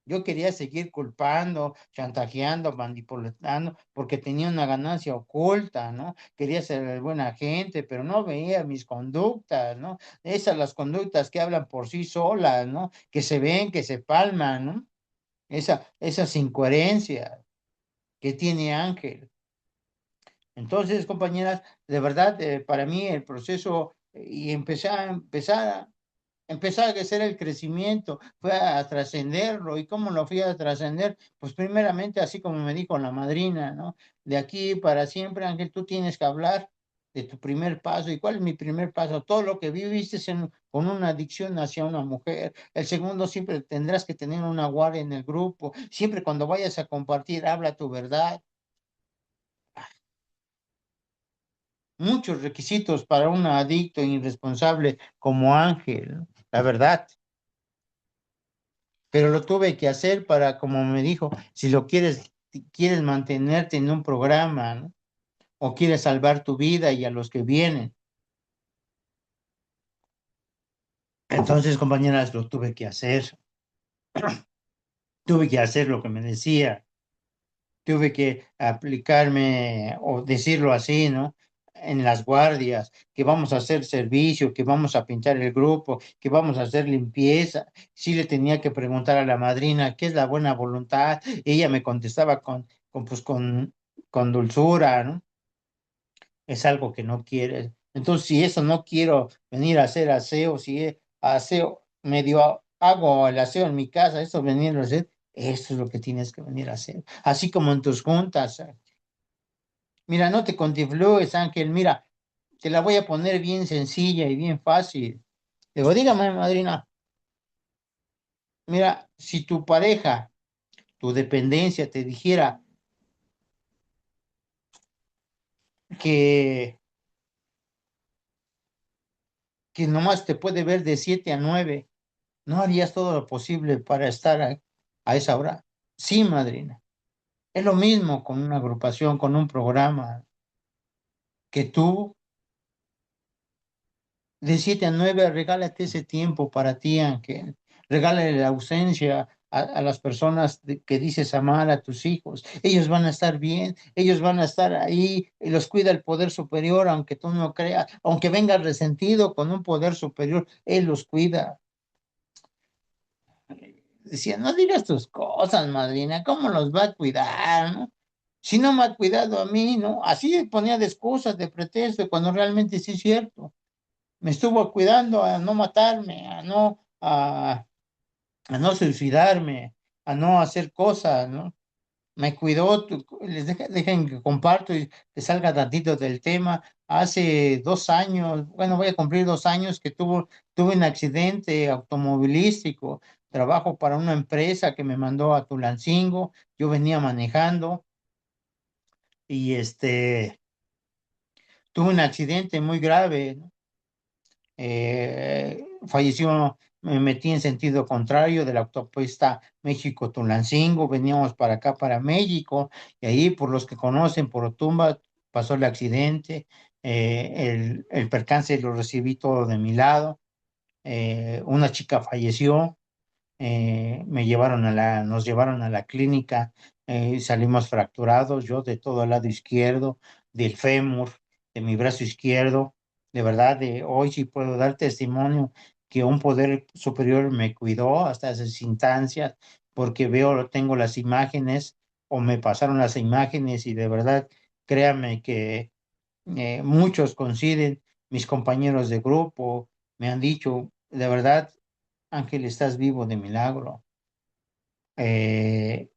Yo quería seguir culpando, chantajeando, manipulando, porque tenía una ganancia oculta, ¿no? Quería ser buena gente, pero no veía mis conductas, ¿no? Esas las conductas que hablan por sí solas, ¿no? Que se ven, que se palman, ¿no? Esas incoherencias que tiene Ángel. Entonces, compañeras, de verdad, para mí el proceso y empezar a hacer el crecimiento, fue a trascenderlo. ¿Y cómo lo fui a trascender? Pues primeramente, así como me dijo la madrina, ¿no? De aquí para siempre, Ángel, tú tienes que hablar de tu primer paso. ¿Y cuál es mi primer paso? Todo lo que viviste con una adicción hacia una mujer. El segundo, siempre tendrás que tener una guardia en el grupo. Siempre cuando vayas a compartir, habla tu verdad. Muchos requisitos para un adicto irresponsable como Ángel, ¿no? La verdad. Pero lo tuve que hacer para, como me dijo, si lo quieres mantenerte en un programa, ¿no? O quieres salvar tu vida y a los que vienen. Entonces, compañeras, lo tuve que hacer. Tuve que hacer lo que me decía. Tuve que aplicarme o decirlo así, ¿no? En las guardias, que vamos a hacer servicio, que vamos a pintar el grupo, que vamos a hacer limpieza. Sí le tenía que preguntar a la madrina qué es la buena voluntad. Ella me contestaba con dulzura, ¿no? Es algo que no quieres. Entonces, si eso no quiero venir a hacer aseo, si aseo, medio hago el aseo en mi casa, eso venir a hacer, eso es lo que tienes que venir a hacer. Así como en tus juntas. Mira, no te conflues, Ángel, mira, te la voy a poner bien sencilla y bien fácil. Digo, dígame, madrina, mira, si tu pareja, tu dependencia te dijera que, que nomás te puede ver de 7 a 9, ¿no harías todo lo posible para estar a esa hora? Sí, madrina. Es lo mismo con una agrupación, con un programa, que tú de 7 a 9 regálate ese tiempo para ti, Ángel. Regálale la ausencia a las personas que dices amar, a tus hijos. Ellos van a estar bien, ellos van a estar ahí, y los cuida el poder superior, aunque tú no creas, aunque vengas resentido con un poder superior, Él los cuida. Decía, no digas tus cosas, madrina, ¿cómo los va a cuidar, no? Si no me ha cuidado a mí, ¿no? Así ponía de excusas, de pretexto, cuando realmente sí es cierto. Me estuvo cuidando a no matarme, a no suicidarme, a no hacer cosas, ¿no? Me cuidó, dejen que comparto y que salga tantito del tema. Hace 2 años, bueno, voy a cumplir 2 años que tuve un accidente automovilístico. Trabajo para una empresa que me mandó a Tulancingo. Yo venía manejando y tuve un accidente muy grave, ¿no? Falleció, me metí en sentido contrario de la autopista México-Tulancingo, veníamos para acá, para México, y ahí, por los que conocen, por Otumba, pasó el accidente, el percance lo recibí todo de mi lado, una chica falleció, nos llevaron a la clínica, salimos fracturados, yo de todo el lado izquierdo, del fémur, de mi brazo izquierdo. De verdad, hoy sí puedo dar testimonio que un poder superior me cuidó hasta esas instancias, porque tengo las imágenes o me pasaron las imágenes y de verdad, créame que muchos coinciden, mis compañeros de grupo me han dicho, de verdad, Ángel, estás vivo de milagro. eh,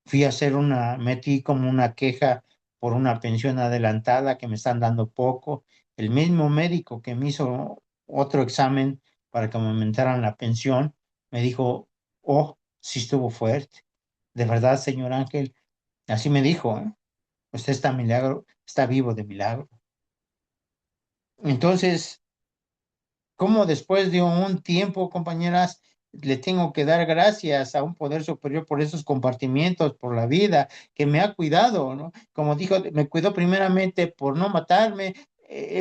Fui a hacer metí como una queja por una pensión adelantada que me están dando poco. El mismo médico que me hizo otro examen para que me aumentaran la pensión, me dijo, oh, sí estuvo fuerte. De verdad, señor Ángel, así me dijo, ¿eh? Usted está milagro, está vivo de milagro. Entonces, cómo después de un tiempo, compañeras, le tengo que dar gracias a un poder superior por esos compartimientos, por la vida, que me ha cuidado, ¿no? Como dijo, me cuidó primeramente por no matarme,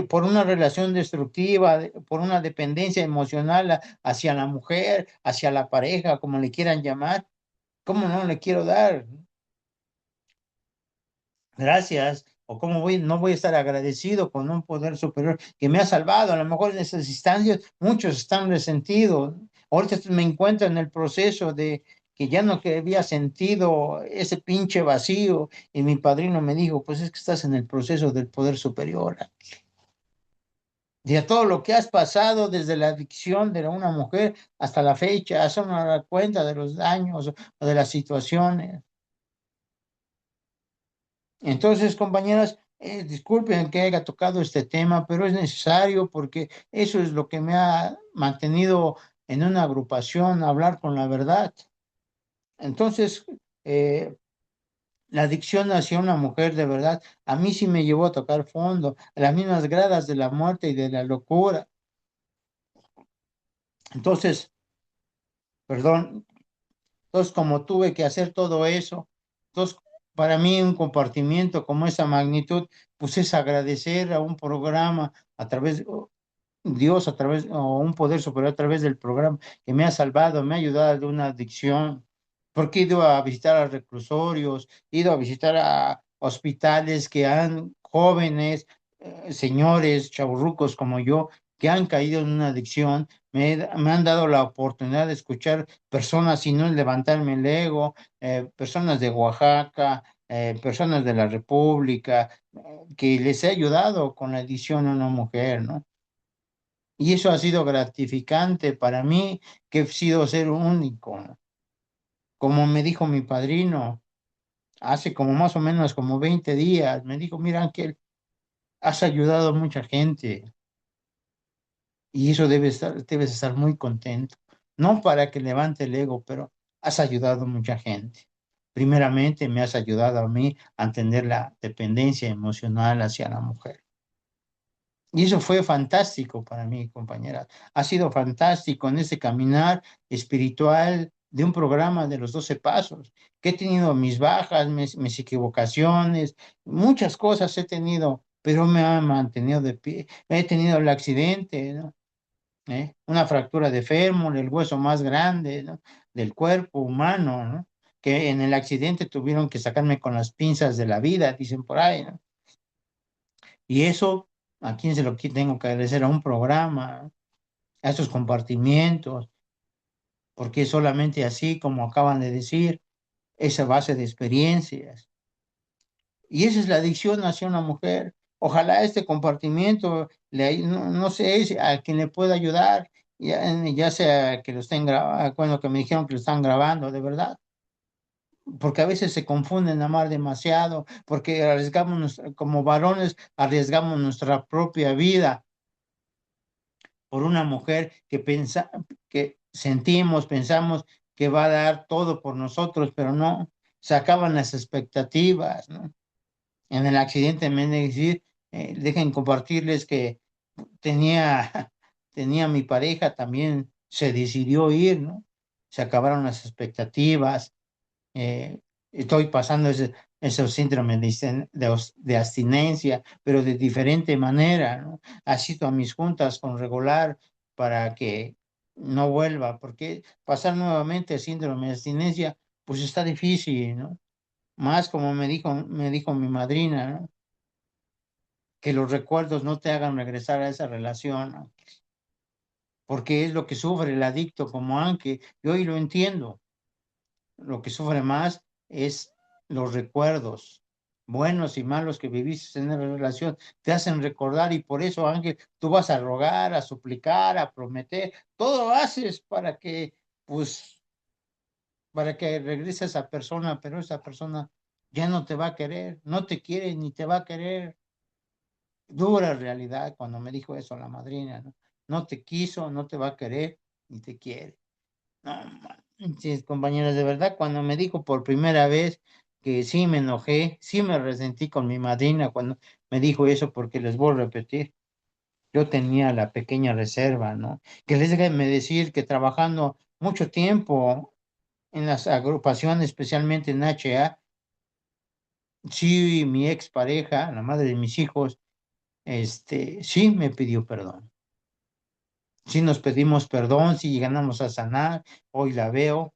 por una relación destructiva, por una dependencia emocional hacia la mujer, hacia la pareja, como le quieran llamar. ¿Cómo no le quiero dar gracias? ¿O cómo no voy a estar agradecido con un poder superior que me ha salvado? A lo mejor en esas instancias muchos están resentidos. Ahorita me encuentro en el proceso de que ya no que había sentido ese pinche vacío y mi padrino me dijo, pues es que estás en el proceso del poder superior. De todo lo que has pasado desde la adicción de una mujer hasta la fecha, has una cuenta de los daños o de las situaciones. Entonces, compañeras, disculpen que haya tocado este tema, pero es necesario porque eso es lo que me ha mantenido en una agrupación, hablar con la verdad. Entonces, eh, la adicción hacia una mujer de verdad, a mí sí me llevó a tocar fondo, a las mismas gradas de la muerte y de la locura. Entonces, perdón, entonces como tuve que hacer todo eso, entonces para mí un compartimiento como esa magnitud, pues es agradecer a un programa a través Dios a través, o un poder superior a través del programa que me ha salvado, me ha ayudado de una adicción, porque he ido a visitar a reclusorios, he ido a visitar a hospitales que han jóvenes, señores, chavorrucos como yo, que han caído en una adicción, me han dado la oportunidad de escuchar personas y no levantarme el ego, personas de Oaxaca, personas de la República, que les he ayudado con la adicción a una mujer, ¿no? Y eso ha sido gratificante para mí, que he sido ser único, ¿no? Como me dijo mi padrino, hace como más o menos como 20 días, me dijo, mira, Ángel, has ayudado a mucha gente y eso debes estar muy contento. No para que levante el ego, pero has ayudado a mucha gente. Primeramente me has ayudado a mí a entender la dependencia emocional hacia la mujer. Y eso fue fantástico para mí, compañera. Ha sido fantástico en ese caminar espiritual de un programa de los 12 pasos, que he tenido mis bajas, mis equivocaciones, muchas cosas he tenido, pero me ha mantenido de pie. He tenido el accidente, ¿no? Una fractura de fémur, el hueso más grande, ¿no? Del cuerpo humano, ¿no? Que en el accidente tuvieron que sacarme con las pinzas de la vida, dicen por ahí, ¿no? Y eso, ¿a quién se lo tengo que agradecer? A un programa, a estos compartimientos, porque es solamente así, como acaban de decir, esa base de experiencias. Y esa es la adicción hacia una mujer. Ojalá este compartimiento, no sé, a quien le pueda ayudar, ya sea que lo estén grabando, bueno, que me dijeron que lo están grabando, de verdad, porque a veces se confunden amar demasiado, porque arriesgamos, como varones, arriesgamos nuestra propia vida por una mujer que sentimos, pensamos que va a dar todo por nosotros, pero no, se acaban las expectativas, ¿no? En el accidente me han de decir, dejen compartirles que tenía, tenía mi pareja, también se decidió ir, ¿no? Se acabaron las expectativas, estoy pasando esos síndromes de abstinencia, pero de diferente manera, ¿no? Asisto a mis juntas con regular para que no vuelva, porque pasar nuevamente el síndrome de abstinencia, pues está difícil, ¿no? Más como me dijo mi madrina, ¿no? Que los recuerdos no te hagan regresar a esa relación, ¿no? Porque es lo que sufre el adicto como Anke. Yo hoy lo entiendo. Lo que sufre más es los recuerdos, buenos y malos que viviste en la relación, te hacen recordar y por eso, Ángel, tú vas a rogar, a suplicar, a prometer, todo haces pues, para que regrese esa persona, pero esa persona ya no te va a querer, no te quiere ni te va a querer. Dura realidad cuando me dijo eso la madrina, ¿no? No te quiso, no te va a querer ni te quiere. No manches, compañeras, de verdad, cuando me dijo por primera vez que sí me enojé, sí me resentí con mi madrina cuando me dijo eso, porque les voy a repetir, yo tenía la pequeña reserva, ¿no? Que les déjenme decir que trabajando mucho tiempo en las agrupaciones, especialmente en HA, sí, mi expareja, la madre de mis hijos, sí me pidió perdón. Sí nos pedimos perdón, sí llegamos a sanar, hoy la veo,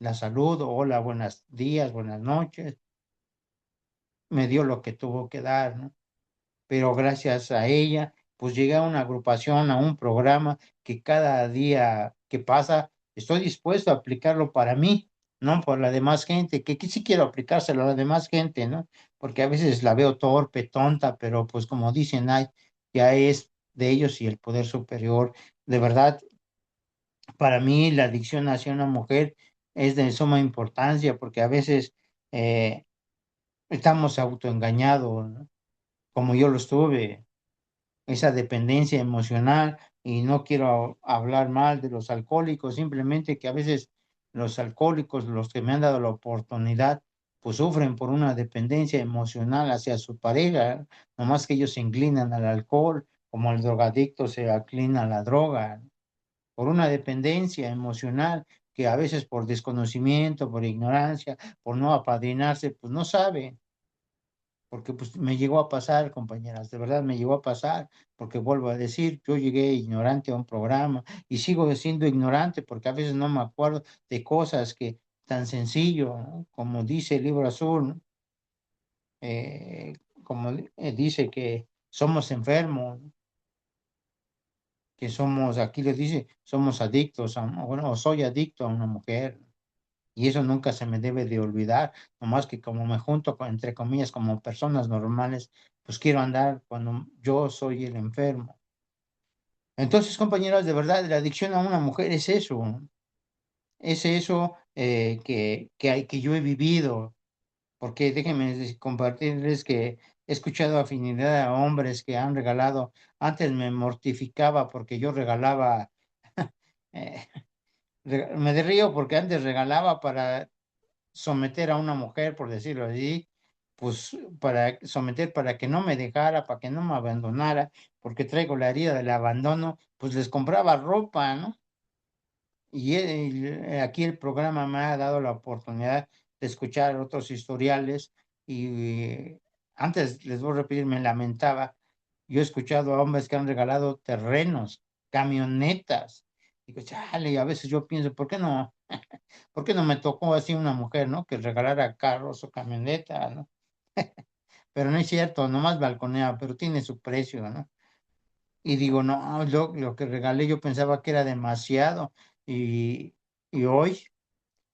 la saludo, hola, buenos días, buenas noches, me dio lo que tuvo que dar, ¿no? Pero gracias a ella, pues llegué a una agrupación, a un programa que cada día que pasa estoy dispuesto a aplicarlo para mí, no por la demás gente, que sí quiero aplicárselo a la demás gente, ¿no? Porque a veces la veo torpe, tonta, pero pues como dicen, ay, ya es de ellos y el poder superior. De verdad, para mí la adicción hacia una mujer es de suma importancia porque a veces eh, estamos autoengañados, ¿no? Como yo lo estuve, esa dependencia emocional, y no quiero hablar mal de los alcohólicos, simplemente que a veces los alcohólicos, los que me han dado la oportunidad, pues sufren por una dependencia emocional hacia su pareja, nomás que ellos se inclinan al alcohol, como el drogadicto se inclina a la droga, por una dependencia emocional que a veces por desconocimiento, por ignorancia, por no apadrinarse, pues no sabe, porque pues me llegó a pasar, compañeras, de verdad me llegó a pasar, porque vuelvo a decir, yo llegué ignorante a un programa y sigo siendo ignorante porque a veces no me acuerdo de cosas que tan sencillo, ¿no? Como dice el libro azul, ¿no? Eh, como dice que somos enfermos, ¿no? Que somos, aquí les dice, somos adictos, bueno, o soy adicto a una mujer. Y eso nunca se me debe de olvidar, nomás que como me junto, entre comillas, como personas normales, pues quiero andar cuando yo soy el enfermo. Entonces, compañeras, de verdad, la adicción a una mujer es eso, ¿no? Es eso que yo he vivido, porque déjenme compartirles que he escuchado afinidad a hombres que han regalado, antes me mortificaba porque yo regalaba, eh, me río porque antes regalaba para someter a una mujer, por decirlo así, pues para someter, para que no me dejara, para que no me abandonara, porque traigo la herida del abandono, pues les compraba ropa, ¿no? Y aquí el programa me ha dado la oportunidad de escuchar otros historiales y antes, les voy a repetir, me lamentaba. Yo he escuchado a hombres que han regalado terrenos, camionetas. Digo, chale, y a veces yo pienso, ¿por qué no? ¿Por qué no me tocó así una mujer, ¿no? Que regalara carros o camionetas, ¿no? Pero no es cierto, nomás balconea, pero tiene su precio, ¿no? Y digo, no, lo que regalé yo pensaba que era demasiado y, y hoy,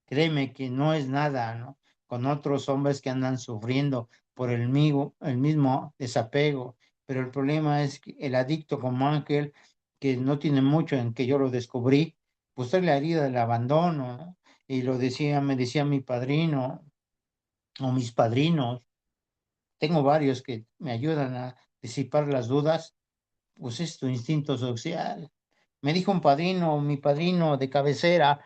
créeme que no es nada, ¿no? Con otros hombres que andan sufriendo por el mismo desapego. Pero el problema es que el adicto como Ángel, que no tiene mucho en que yo lo descubrí, pues es la herida del abandono, ¿no? Y me decía mi padrino o mis padrinos, tengo varios que me ayudan a disipar las dudas, pues es tu instinto social. Me dijo un padrino, mi padrino de cabecera,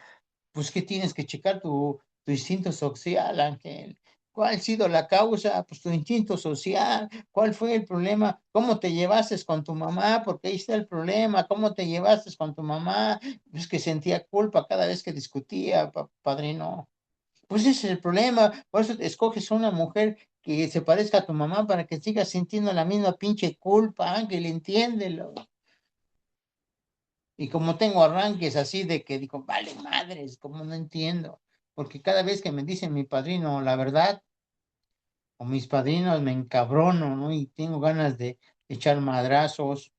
pues que tienes que checar tu instinto social, Ángel. ¿Cuál ha sido la causa? Pues tu instinto social. ¿Cuál fue el problema? ¿Cómo te llevaste con tu mamá? Porque ahí está el problema. ¿Cómo te llevaste con tu mamá? Pues que sentía culpa cada vez que discutía, padrino. Pues ese es el problema. Por eso escoges una mujer que se parezca a tu mamá para que sigas sintiendo la misma pinche culpa, Ángel, entiéndelo. Y como tengo arranques así de que digo, vale madres, como no entiendo. Porque cada vez que me dice mi padrino la verdad, o mis padrinos me encabrono, ¿no? Y tengo ganas de echar madrazos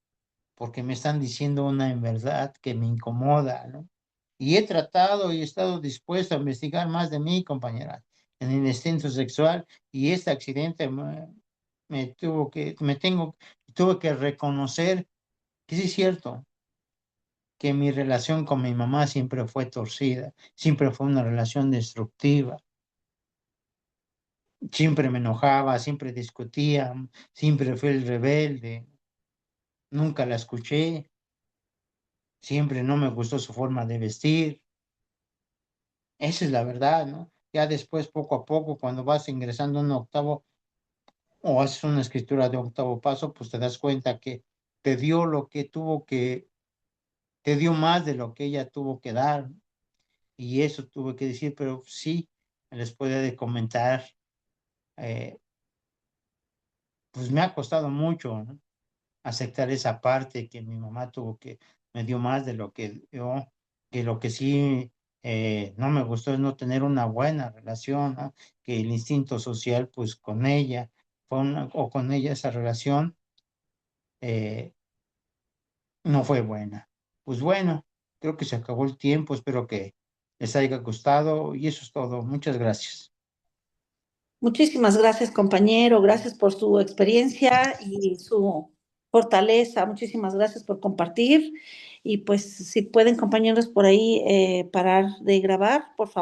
porque me están diciendo una en verdad que me incomoda, ¿no? Y he tratado y he estado dispuesto a investigar más de mí, compañera, en el instinto sexual, y este accidente tuve que reconocer que sí es cierto que mi relación con mi mamá siempre fue torcida, siempre fue una relación destructiva, siempre me enojaba, siempre discutía, siempre fui el rebelde, nunca la escuché, siempre no me gustó su forma de vestir. Esa es la verdad, ¿no? Ya después, poco a poco, cuando vas ingresando a un octavo o haces una escritura de octavo paso, pues te das cuenta que te dio lo que tuvo que, te dio más de lo que ella tuvo que dar. Y eso tuve que decir, pero sí, les puede de comentar, eh, pues me ha costado mucho, ¿no? Aceptar esa parte que mi mamá me dio más de lo que yo, que lo que sí no me gustó es no tener una buena relación, ¿no? Que el instinto social, pues con ella, o con ella esa relación eh, no fue buena. Pues bueno, creo que se acabó el tiempo, espero que les haya gustado y eso es todo. Muchas gracias. Muchísimas gracias, compañero. Gracias por su experiencia y su fortaleza. Muchísimas gracias por compartir. Y pues si pueden, compañeros, por ahí parar de grabar, por favor.